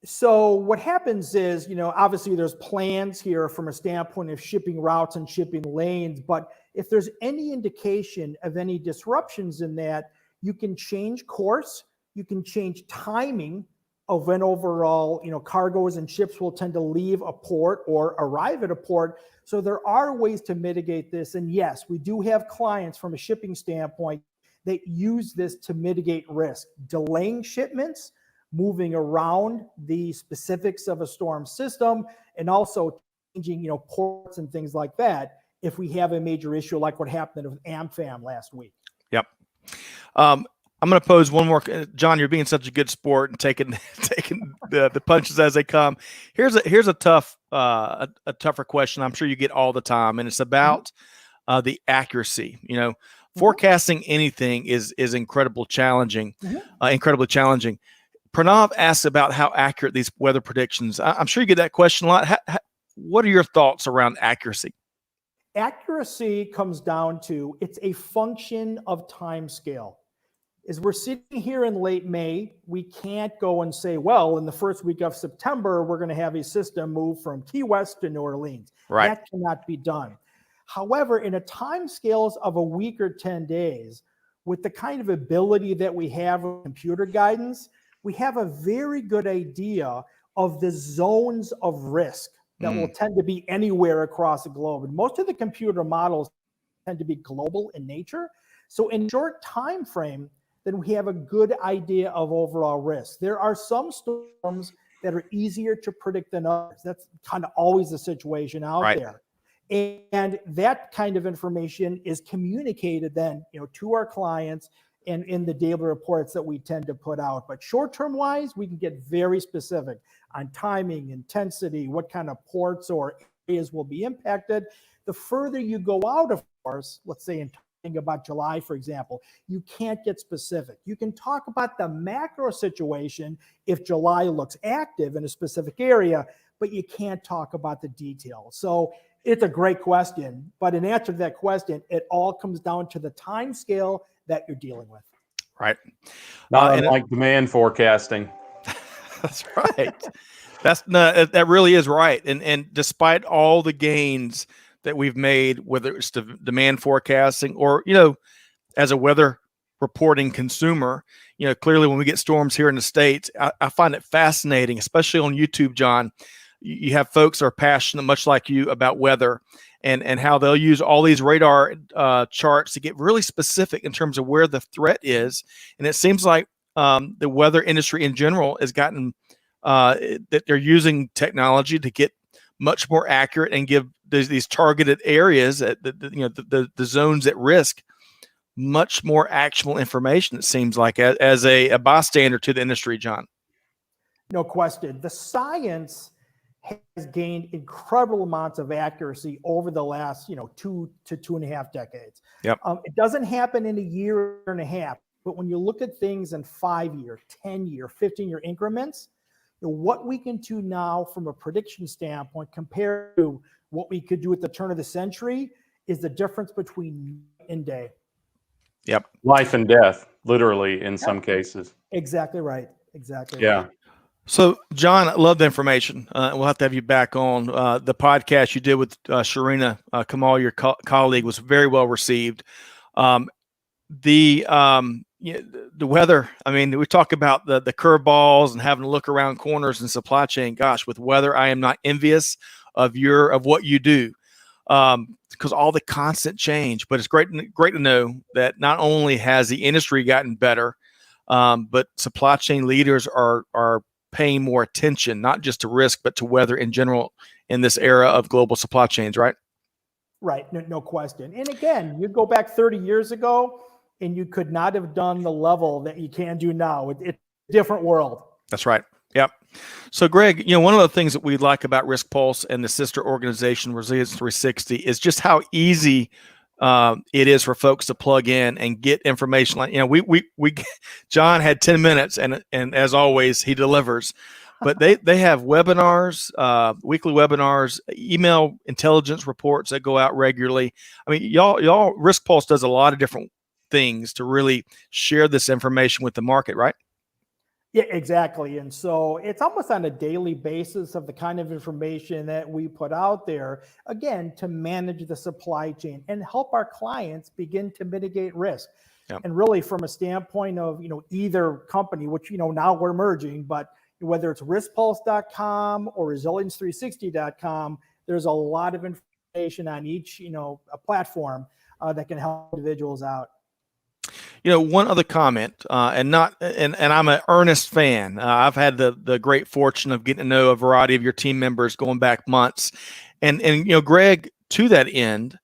So what happens is, obviously there's plans here from a standpoint of shipping routes and shipping lanes, but if there's any indication of any disruptions in that, you can change course, you can change timing of when overall, cargoes and ships will tend to leave a port or arrive at a port. So there are ways to mitigate this. And yes, we do have clients from a shipping standpoint that use this to mitigate risk, delaying shipments, moving around the specifics of a storm system, and also changing, ports and things like that if we have a major issue like what happened with AmFam last week. Yep. I'm going to pose one more. Jon, you're being such a good sport and taking the punches as they come. Here's a tougher question I'm sure you get all the time, and it's about the accuracy. Forecasting anything is incredibly challenging. Pranav asks about how accurate these weather predictions. I'm sure you get that question a lot. What are your thoughts around accuracy? Accuracy comes down to, it's a function of time scale. As we're sitting here in late May, we can't go and say, well, in the first week of September, we're going to have a system move from Key West to New Orleans. Right. That cannot be done. However, in a time scales of a week or 10 days, with the kind of ability that we have with computer guidance, we have a very good idea of the zones of risk that will tend to be anywhere across the globe. And most of the computer models tend to be global in nature. So in short time frame, then we have a good idea of overall risk. There are some storms that are easier to predict than others. That's kind of always the situation out there. And that kind of information is communicated then, to our clients and in the daily reports that we tend to put out. But short-term wise, we can get very specific on timing, intensity, what kind of ports or areas will be impacted. The further you go out, of course, let's say in talking about July, for example, you can't get specific. You can talk about the macro situation if July looks active in a specific area, but you can't talk about the details. So it's a great question, but in answer to that question, it all comes down to the time scale that you're dealing with. Right. Not unlike demand forecasting. That's right. That really is right. And despite all the gains that we've made, whether it's the demand forecasting or, as a weather reporting consumer, clearly when we get storms here in the States, I find it fascinating, especially on YouTube, Jon. You have folks that are passionate, much like you, about weather and how they'll use all these radar charts to get really specific in terms of where the threat is. And it seems like the weather industry in general has gotten that they're using technology to get much more accurate and give these targeted areas, the zones at risk, much more actionable information, it seems like, as a bystander to the industry, Jon. No question. The science has gained incredible amounts of accuracy over the last, 2 to 2.5 decades. Yep. It doesn't happen in a year and a half, but when you look at things in 5-year, 10-year, 15-year increments, what we can do now from a prediction standpoint compared to what we could do at the turn of the century is the difference between night and day. Yep. Life and death, literally, in some cases. Exactly right. Exactly. Yeah. Right. So, Jon, I love the information. We'll have to have you back on. The podcast you did with Sharina Kamal, your colleague, was very well received. The weather, I mean, we talk about the curveballs and having to look around corners in supply chain. Gosh, with weather, I am not envious of what you do because all the constant change. But it's great to know that not only has the industry gotten better, but supply chain leaders are paying more attention, not just to risk, but to weather in general in this era of global supply chains, right? Right, no question. And again, you go back 30 years ago, and you could not have done the level that you can do now. It's a different world. That's right. Yep. So, Greg, one of the things that we like about Riskpulse and the sister organization Resilience 360 is just how easy it is for folks to plug in and get information. Like, Jon had 10 minutes and as always, he delivers, but they have webinars, weekly webinars, email intelligence reports that go out regularly. I mean, y'all Riskpulse does a lot of different things to really share this information with the market, right? Yeah, exactly. And so it's almost on a daily basis of the kind of information that we put out there, again, to manage the supply chain and help our clients begin to mitigate risk. Yep. And really from a standpoint of, either company, which, now we're merging, but whether it's riskpulse.com or resilience360.com, there's a lot of information on each, a platform that can help individuals out. One other comment, and I'm an earnest fan. I've had the great fortune of getting to know a variety of your team members going back months, and Greg, to that end,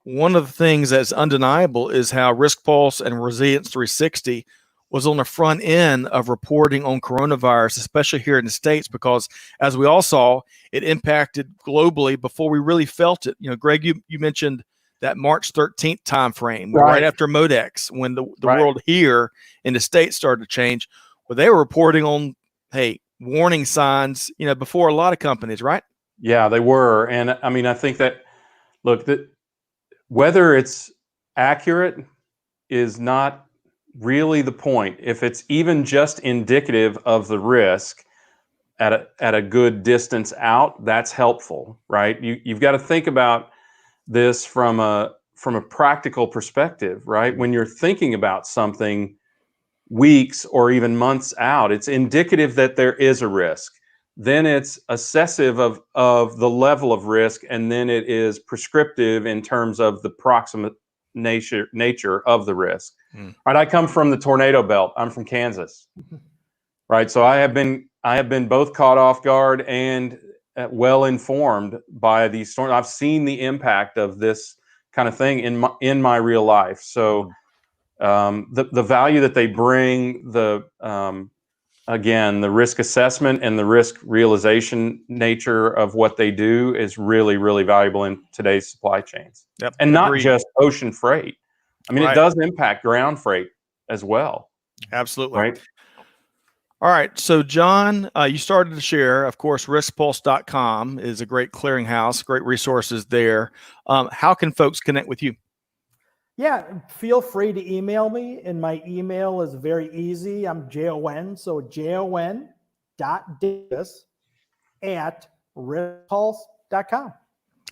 one of the things that's undeniable is how Riskpulse and Resilience 360 was on the front end of reporting on coronavirus, especially here in the States, because as we all saw, it impacted globally before we really felt it. Greg, you mentioned that March 13th timeframe, right after Modex, when the world here in the States started to change, where they were reporting on, hey, warning signs, before a lot of companies, right? Yeah, they were. And I mean, I think that, look, that whether it's accurate is not really the point. If it's even just indicative of the risk at a good distance out, that's helpful, right? You've got to think about this from a practical perspective, right? When you're thinking about something weeks or even months out, it's indicative that there is a risk. Then it's assessive of the level of risk, and then it is prescriptive in terms of the proximate nature of the risk. Right? I come from the tornado belt. I'm from Kansas. Right? So I have been both caught off guard and well informed by these storms. I've seen the impact of this kind of thing in my real life. So the value that they bring, again, the risk assessment and the risk realization nature of what they do is really, really valuable in today's supply chains. Yep, and not agreed. just ocean freight. I mean, It does impact ground freight as well. Absolutely. Right. All right. So, Jon, you started to share, of course, riskpulse.com is a great clearinghouse, great resources there. How can folks connect with you? Yeah, feel free to email me. And my email is very easy. I'm Jon, so jon.davis@riskpulse.com.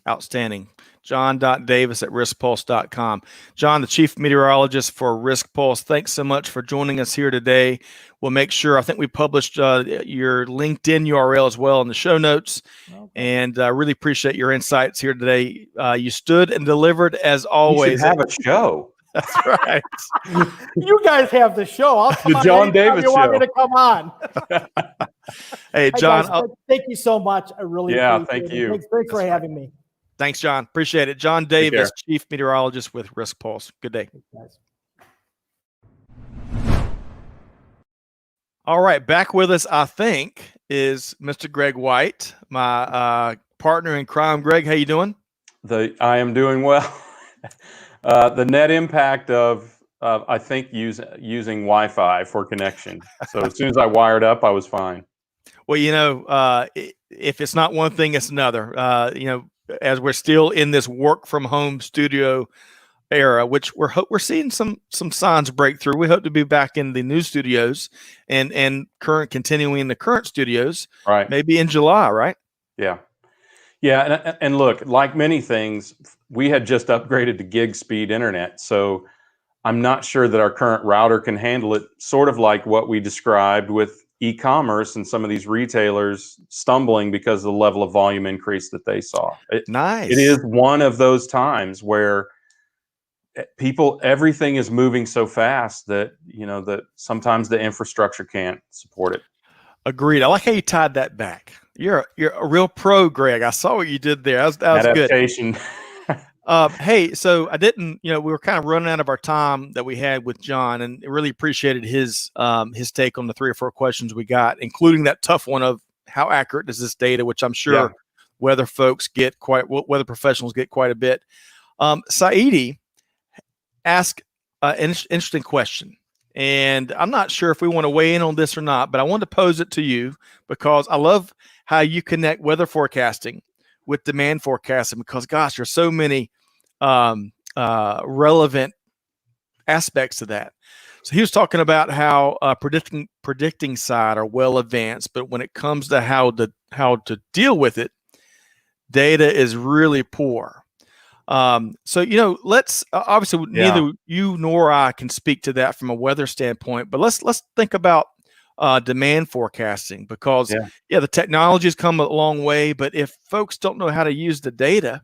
Outstanding. Jon.Davis@riskpulse.com. Jon, the chief meteorologist for Riskpulse, thanks so much for joining us here today. We'll make sure, I think we published your LinkedIn URL as well in the show notes. Okay. And I really appreciate your insights here today. You stood and delivered as always. You should have a show. That's right. You guys have the show. I'll come the Jon Davis you show. Want me to come on? Hey, Jon. Guys, thank you so much. I really appreciate thank you. Thanks for having me. Thanks, Jon. Appreciate it. Jon Davis, chief meteorologist with Riskpulse. Good day. Thanks, guys. All right, back with us, I think, is Mr. Greg White, my partner in crime. Greg, how you doing? I am doing well. The net impact of I think using Wi-Fi for connection. So as soon as I wired up, I was fine. Well, if it's not one thing, it's another. As we're still in this work from home studio era, which we're seeing some signs break through. We hope to be back in the new studios and continuing the current studios, right? Maybe in July, right? Yeah. And look, like many things, we had just upgraded to gig speed internet, so I'm not sure that our current router can handle it. Sort of like what we described with e-commerce and some of these retailers stumbling because of the level of volume increase that they saw. Nice. It is one of those times where everything is moving so fast that that sometimes the infrastructure can't support it. Agreed. I like how you tied that back. You're a real pro, Greg. I saw what you did there. That was Adaptation. Good. Hey, so I didn't, we were kind of running out of our time that we had with Jon, and really appreciated his take on the 3 or 4 questions we got, including that tough one of how accurate is this data, which I'm sure weather professionals get quite a bit. Saidi asked an interesting question, and I'm not sure if we want to weigh in on this or not, but I wanted to pose it to you because I love how you connect weather forecasting with demand forecasting, because gosh, there's so many relevant aspects to that. So he was talking about how predicting side are well advanced, but when it comes to how to deal with it, data is really poor. So let's obviously neither you nor I can speak to that from a weather standpoint, but let's think about demand forecasting, because the technology has come a long way, but if folks don't know how to use the data,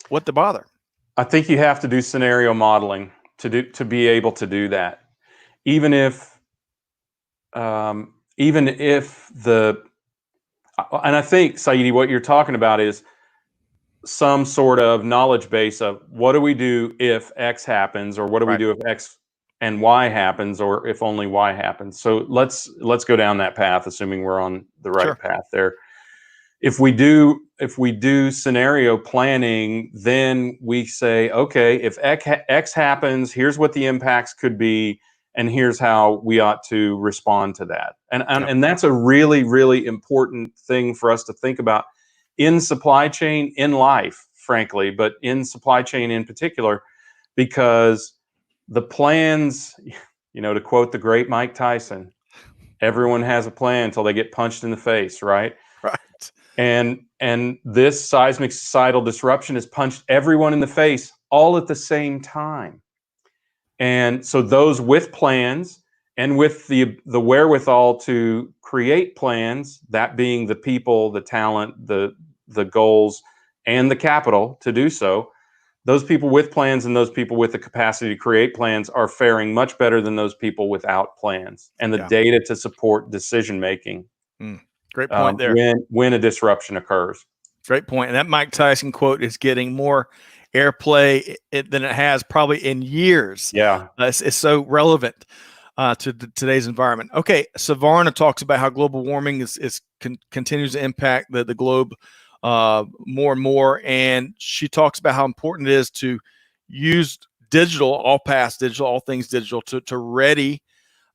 what to bother? I think you have to do scenario modeling to be able to do that. Even if and I think, Saidi, what you're talking about is some sort of knowledge base of what do we do if X happens, or what do we do if X and Y happens, or if only Y happens. So let's go down that path, assuming we're on the right path there. If we do scenario planning, then we say, okay, if X happens, here's what the impacts could be, and here's how we ought to respond to that. And that's a really, really important thing for us to think about in supply chain, in life, frankly, but in supply chain in particular, because the plans, to quote the great Mike Tyson, everyone has a plan until they get punched in the face, right? Right. And this seismic societal disruption has punched everyone in the face all at the same time. And so those with plans and with the wherewithal to create plans, that being the people, the talent, the goals, and the capital to do so, those people with plans and those people with the capacity to create plans are faring much better than those people without plans and the data to support decision making. Great point there. When a disruption occurs. Great point. And that Mike Tyson quote is getting more airplay than it has probably in years. Yeah. It's so relevant to today's environment. Okay, Savarna talks about how global warming continues to impact the globe more and more, and she talks about how important it is to use digital, all things digital, to ready.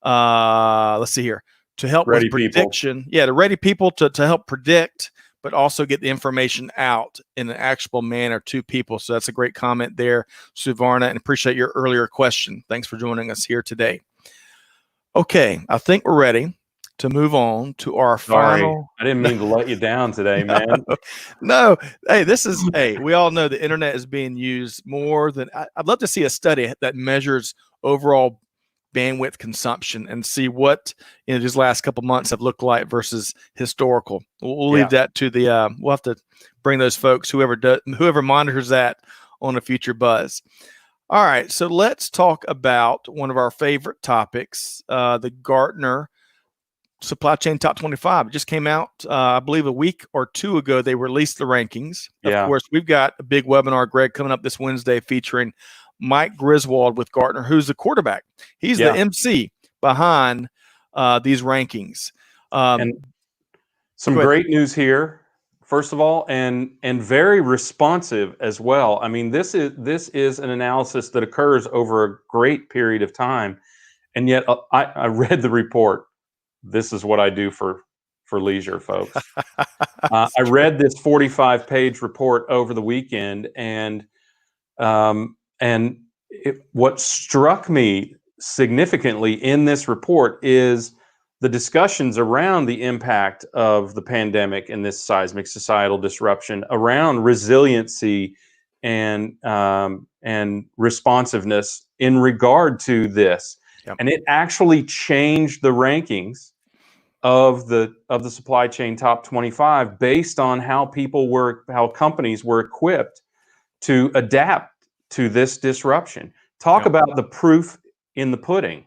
Let's see here, to help ready with prediction. People. To ready people to help predict, but also get the information out in an actionable manner to people. So that's a great comment there, Suvarna, and appreciate your earlier question. Thanks for joining us here today. Okay, I think we're ready to move on to our final. I didn't mean to let you down today, man. No. Hey, we all know the internet is being used more than. I'd love to see a study that measures overall bandwidth consumption and see what these last couple months have looked like versus historical. We'll leave that to the. We'll have to bring those folks, whoever monitors that, on a future buzz. All right, so let's talk about one of our favorite topics, the Gartner Supply Chain Top 25. It just came out, I believe, a week or two ago. They released the rankings. Of course, we've got a big webinar, Greg, coming up this Wednesday featuring Mike Griswold with Gartner, who's the quarterback. He's the MC behind these rankings. And some great news here, first of all, and very responsive as well. I mean, this is an analysis that occurs over a great period of time, and yet I read the report. This is what I do for leisure, folks. I read this 45-page report over the weekend, and what struck me significantly in this report is the discussions around the impact of the pandemic and this seismic societal disruption, around resiliency and responsiveness in regard to this. Yep. And it actually changed the rankings of the supply chain top 25 based on how companies were equipped to adapt to this disruption. Talk about the proof in the pudding,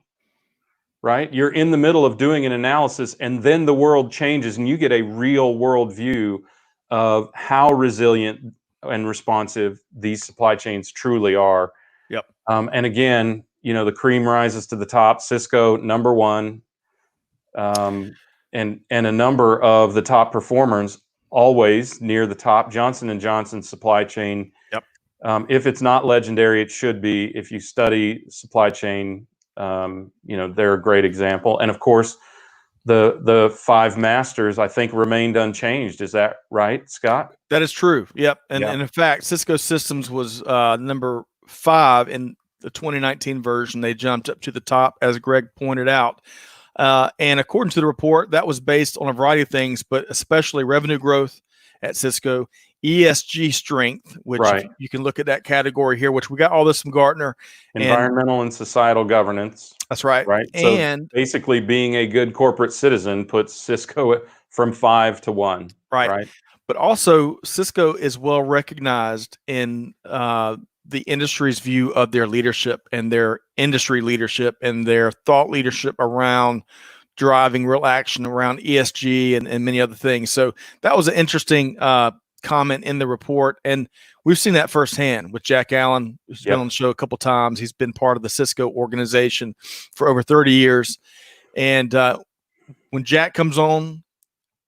right? You're in the middle of doing an analysis, and then the world changes and you get a real world view of how resilient and responsive these supply chains truly are. Yep. And again, the cream rises to the top. Cisco, number one. And a number of the top performers always near the top. Johnson & Johnson supply chain. Yep. If it's not legendary, it should be. If you study supply chain, they're a great example. And of course, the five masters, I think, remained unchanged. Is that right, Scott? That is true. Yep. And in fact, Cisco Systems was number 5 in the 2019 version, they jumped up to the top, as Greg pointed out. And according to the report, that was based on a variety of things, but especially revenue growth at Cisco, ESG strength, which you can look at that category here, which we got all this from Gartner. Environmental and societal governance. That's right. Right. And so basically being a good corporate citizen puts Cisco from 5 to 1. Right. But also Cisco is well recognized in the industry's view of their leadership and their industry leadership and their thought leadership around driving real action around ESG and many other things. So that was an interesting comment in the report. And we've seen that firsthand with Jack Allen, who's been on the show a couple times. He's been part of the Cisco organization for over 30 years. And when Jack comes on,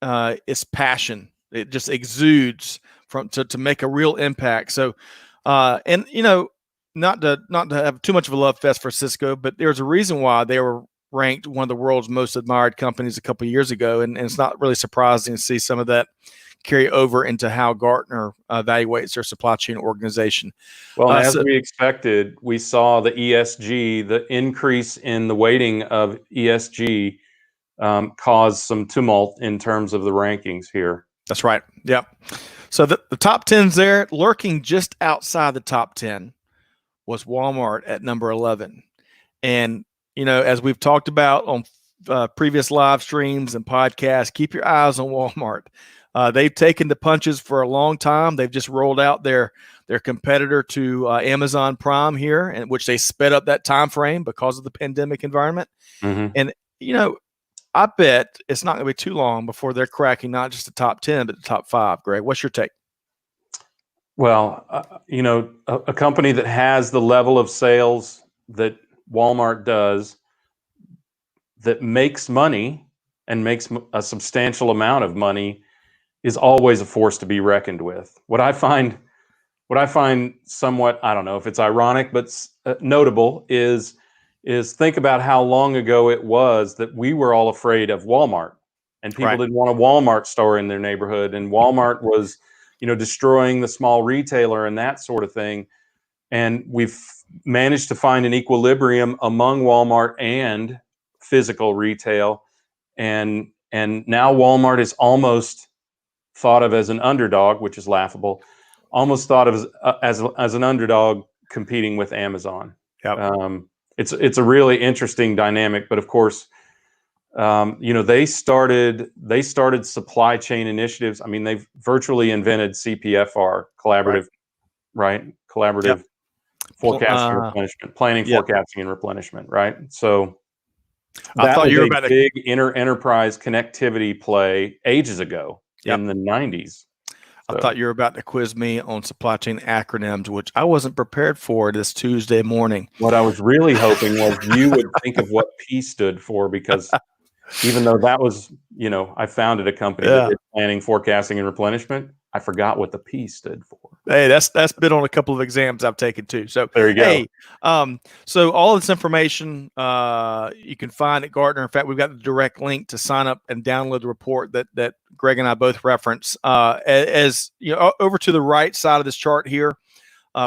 it's passion. It just exudes to make a real impact. So, and you know, not to have too much of a love fest for Cisco, but there's a reason why they were ranked one of the world's most admired companies a couple of years ago, and it's not really surprising to see some of that carry over into how Gartner evaluates their supply chain organization. Well, as we expected, we saw the ESG, the increase in the weighting of ESG, cause some tumult in terms of the rankings here. That's right. Yep. So the top 10's there. Lurking just outside the top 10 was Walmart at number 11. And, you know, as we've talked about on previous live streams and podcasts, keep your eyes on Walmart. They've taken the punches for a long time. They've just rolled out their competitor to Amazon Prime here, in which they sped up that time frame because of the pandemic environment. Mm-hmm. And, you know, I bet it's not going to be too long before they're cracking not just the top 10, but the top 5. Greg, what's your take? Well, you know, a company that has the level of sales that Walmart does, that makes money and makes a substantial amount of money, is always a force to be reckoned with. What I find somewhat, I don't know if it's ironic, but notable is think about how long ago it was that we were all afraid of Walmart, and people didn't want a Walmart store in their neighborhood, and Walmart was, you know, destroying the small retailer and that sort of thing. And we've managed to find an equilibrium among Walmart and physical retail, and now Walmart is almost thought of as an underdog, which is laughable, almost thought of as an underdog competing with Amazon. Yep. It's a really interesting dynamic, but of course, you know, they started supply chain initiatives. I mean, they've virtually invented CPFR, collaborative forecasting, replenishment, planning, forecasting, and replenishment. Right. So I thought you were about a big enterprise connectivity play ages ago in the 90s. I thought you were about to quiz me on supply chain acronyms, which I wasn't prepared for this Tuesday morning. What I was really hoping was you would think of what P stood for, because even though that was, you know, I founded a company that did planning, forecasting, and replenishment, I forgot what the P stood for. Hey, that's been on a couple of exams I've taken too. So there you go. Hey, so all this information you can find at Gartner. In fact, we've got the direct link to sign up and download the report that Greg and I both reference. As you know, over to the right side of this chart here,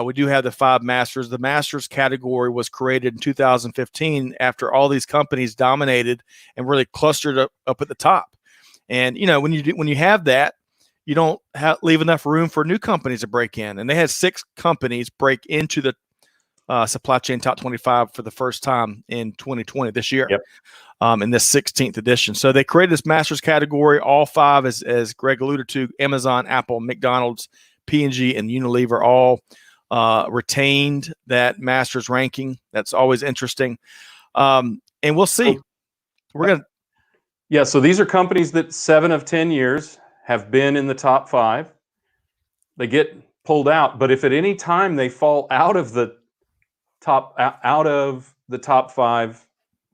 we do have the 5 masters. The masters category was created in 2015 after all these companies dominated and really clustered up at the top. And you know, when you have that, you don't leave enough room for new companies to break in. And they had 6 companies break into the supply chain top 25 for the first time in 2020, this year, in this 16th edition. So they created this masters category. All 5, as Greg alluded to, Amazon, Apple, McDonald's, P&G, and Unilever all retained that masters ranking. That's always interesting. And we'll see. We're going to. Yeah, so these are companies that 7 of 10 years have been in the top 5. They get pulled out, but if at any time they fall out of the top 5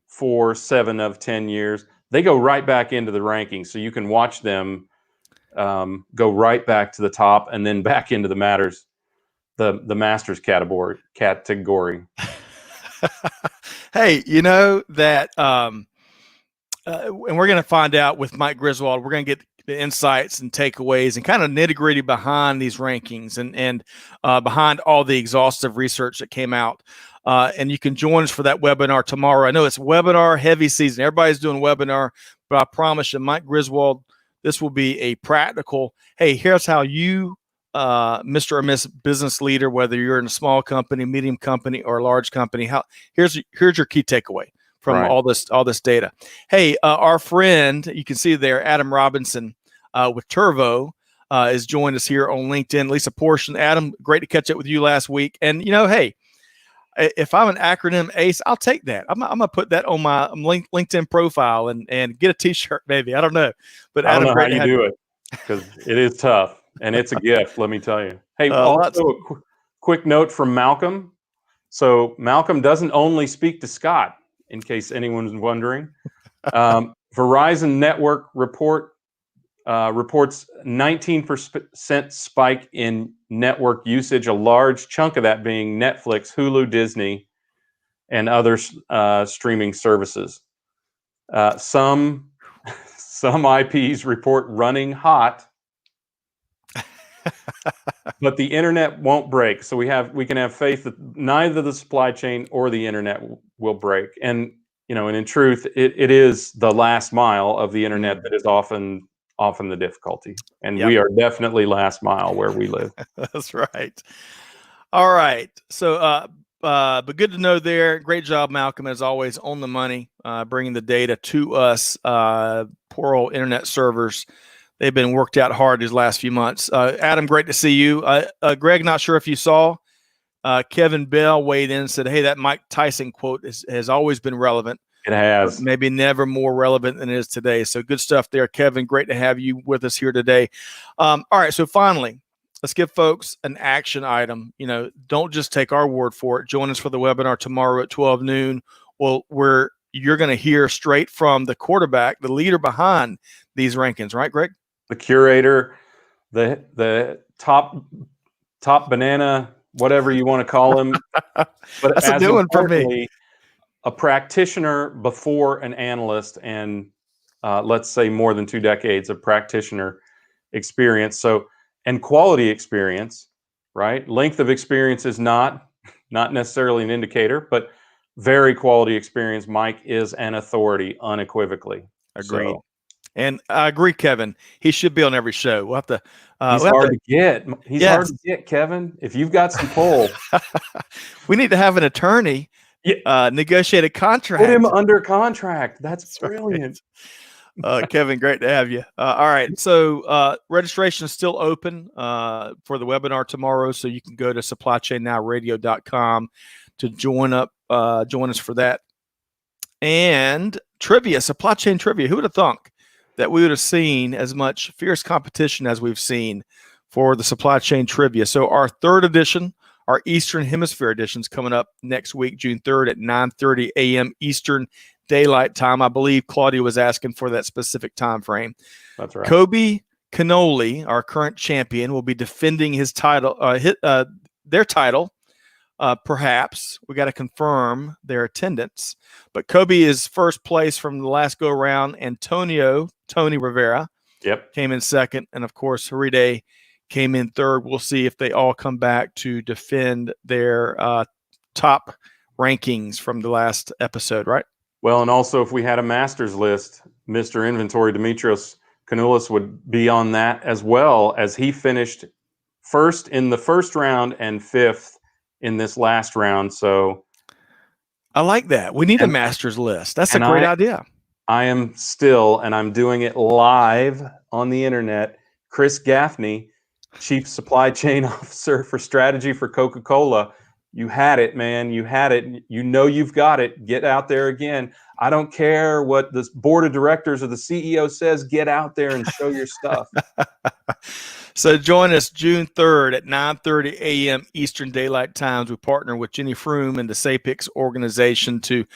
for 7 of 10 years, they go right back into the rankings. So you can watch them go right back to the top and then back into the masters category. Hey, you know that, and we're going to find out with Mike Griswold. We're going to get the insights and takeaways and kind of nitty gritty behind these rankings and behind all the exhaustive research that came out. And you can join us for that webinar tomorrow. I know it's webinar heavy season. Everybody's doing webinar, but I promise you, Mike Griswold, this will be a practical, hey, here's how you, Mr. or Miss Business Leader, whether you're in a small company, medium company, or a large company, here's your key takeaway from all this data. Hey, our friend, you can see there, Adam Robinson with Turvo, is joined us here on LinkedIn, at least a portion. Adam, great to catch up with you last week. And, hey, if I'm an acronym ace, I'll take that. I'm gonna put that on my LinkedIn profile and get a T-shirt, maybe. I don't know, but I don't Adam, know how you do it, because it is tough and it's a gift. Let me tell you. Hey, also a quick note from Malcolm. So Malcolm doesn't only speak to Scott, in case anyone's wondering. Verizon Network reports 19% spike in network usage, a large chunk of that being Netflix, Hulu, Disney, and other streaming services. Some IPs report running hot, but the internet won't break. So we can have faith that neither the supply chain or the internet will break. And and in truth, it is the last mile of the internet that is often the difficulty, and we are definitely last mile where we live. That's right. All right. So, but good to know there. Great job, Malcolm, as always, on the money, bringing the data to us. Poor old internet servers. They've been worked out hard these last few months. Adam, great to see you. Greg, not sure if you saw, Kevin Bell weighed in and said, hey, that Mike Tyson quote has always been relevant. It has. Maybe never more relevant than it is today. So good stuff there, Kevin. Great to have you with us here today. All right. So finally, let's give folks an action item. Don't just take our word for it. Join us for the webinar tomorrow at 12 noon. Where you're going to hear straight from the quarterback, the leader behind these rankings, right, Greg? The curator, the top banana, whatever you want to call him. But that's a new one for me. A practitioner before an analyst, and let's say more than 2 decades of practitioner experience. So, and quality experience, right? Length of experience is not necessarily an indicator, but very quality experience. Mike is an authority unequivocally. Agreed. So, and I agree, Kevin. He should be on every show. We'll have to. He's hard to get. He's hard to get, Kevin. If you've got some pull, we need to have an attorney. Negotiate a contract. Put him under contract. That's brilliant. Right. Kevin, great to have you. All right. So registration is still open for the webinar tomorrow. So you can go to supplychainnowradio.com to join us for that. And trivia, supply chain trivia. Who would have thunk that we would have seen as much fierce competition as we've seen for the supply chain trivia? So our 3rd edition, our Eastern Hemisphere edition, is coming up next week, June 3rd at 9:30 a.m. Eastern Daylight Time. I believe Claudia was asking for that specific time frame. That's right. Kobe Cannoli, our current champion, will be defending his title, their title. Perhaps we got to confirm their attendance, but Kobe is first place from the last go round. Tony Rivera, came in second, and of course Haride came in third. We'll see if they all come back to defend their top rankings from the last episode, right? Well, and also if we had a master's list, Mr. Inventory Dimitrios Kanoulis would be on that, as well, as he finished first in the first round and 5th in this last round. So I like that. We need a master's list. That's a great idea. I am still, and I'm doing it live on the internet, Chris Gaffney, Chief Supply Chain Officer for Strategy for Coca-Cola. You had it, man. You had it. You've got it. Get out there again. I don't care what the board of directors or the CEO says. Get out there and show your stuff. So join us June 3rd at 9:30 a.m. Eastern Daylight Times. We partner with Jenny Froome and the SAPIX organization to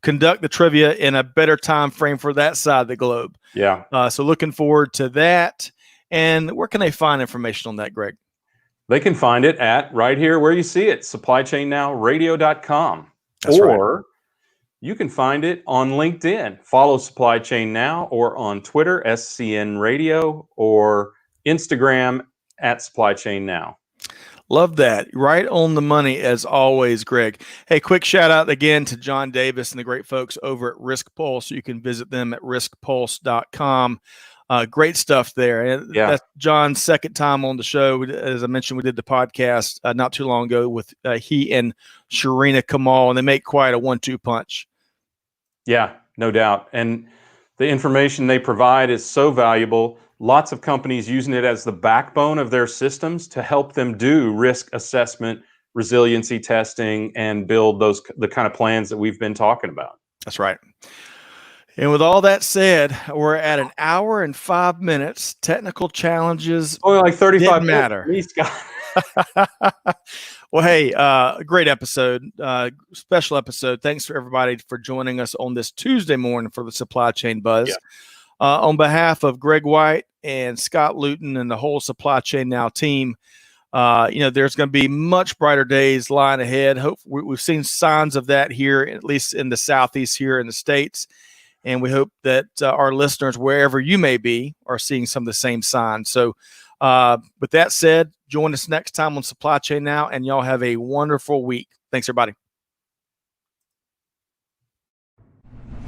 conduct the trivia in a better time frame for that side of the globe. Yeah. So looking forward to that. And where can they find information on that, Greg? They can find it at right here where you see it, supplychainnowradio.com. That's or right. You can find it on LinkedIn. Follow Supply Chain Now, or on Twitter, SCN Radio, or Instagram at Supply Chain Now. Love that. Right on the money as always, Greg. Hey, quick shout out again to Jon Davis and the great folks over at Riskpulse. You can visit them at riskpulse.com. Great stuff there. And that's John's second time on the show. As I mentioned, we did the podcast not too long ago with he and Sharina Kamal, and they make quite a 1-2 punch. Yeah, no doubt. And the information they provide is so valuable. Lots of companies using it as the backbone of their systems to help them do risk assessment, resiliency testing, and build the kind of plans that we've been talking about. That's right. And with all that said, we're at an hour and 5 minutes. Technical challenges only like 35 didn't matter. Minutes, Well, hey, great episode, special episode. Thanks for everybody for joining us on this Tuesday morning for the Supply Chain Buzz. Yeah. On behalf of Greg White and Scott Luton and the whole Supply Chain Now team, there's going to be much brighter days lying ahead. We've seen signs of that here, at least in the Southeast here in the States. And we hope that our listeners, wherever you may be, are seeing some of the same signs. So with that said, join us next time on Supply Chain Now, and y'all have a wonderful week. Thanks, everybody.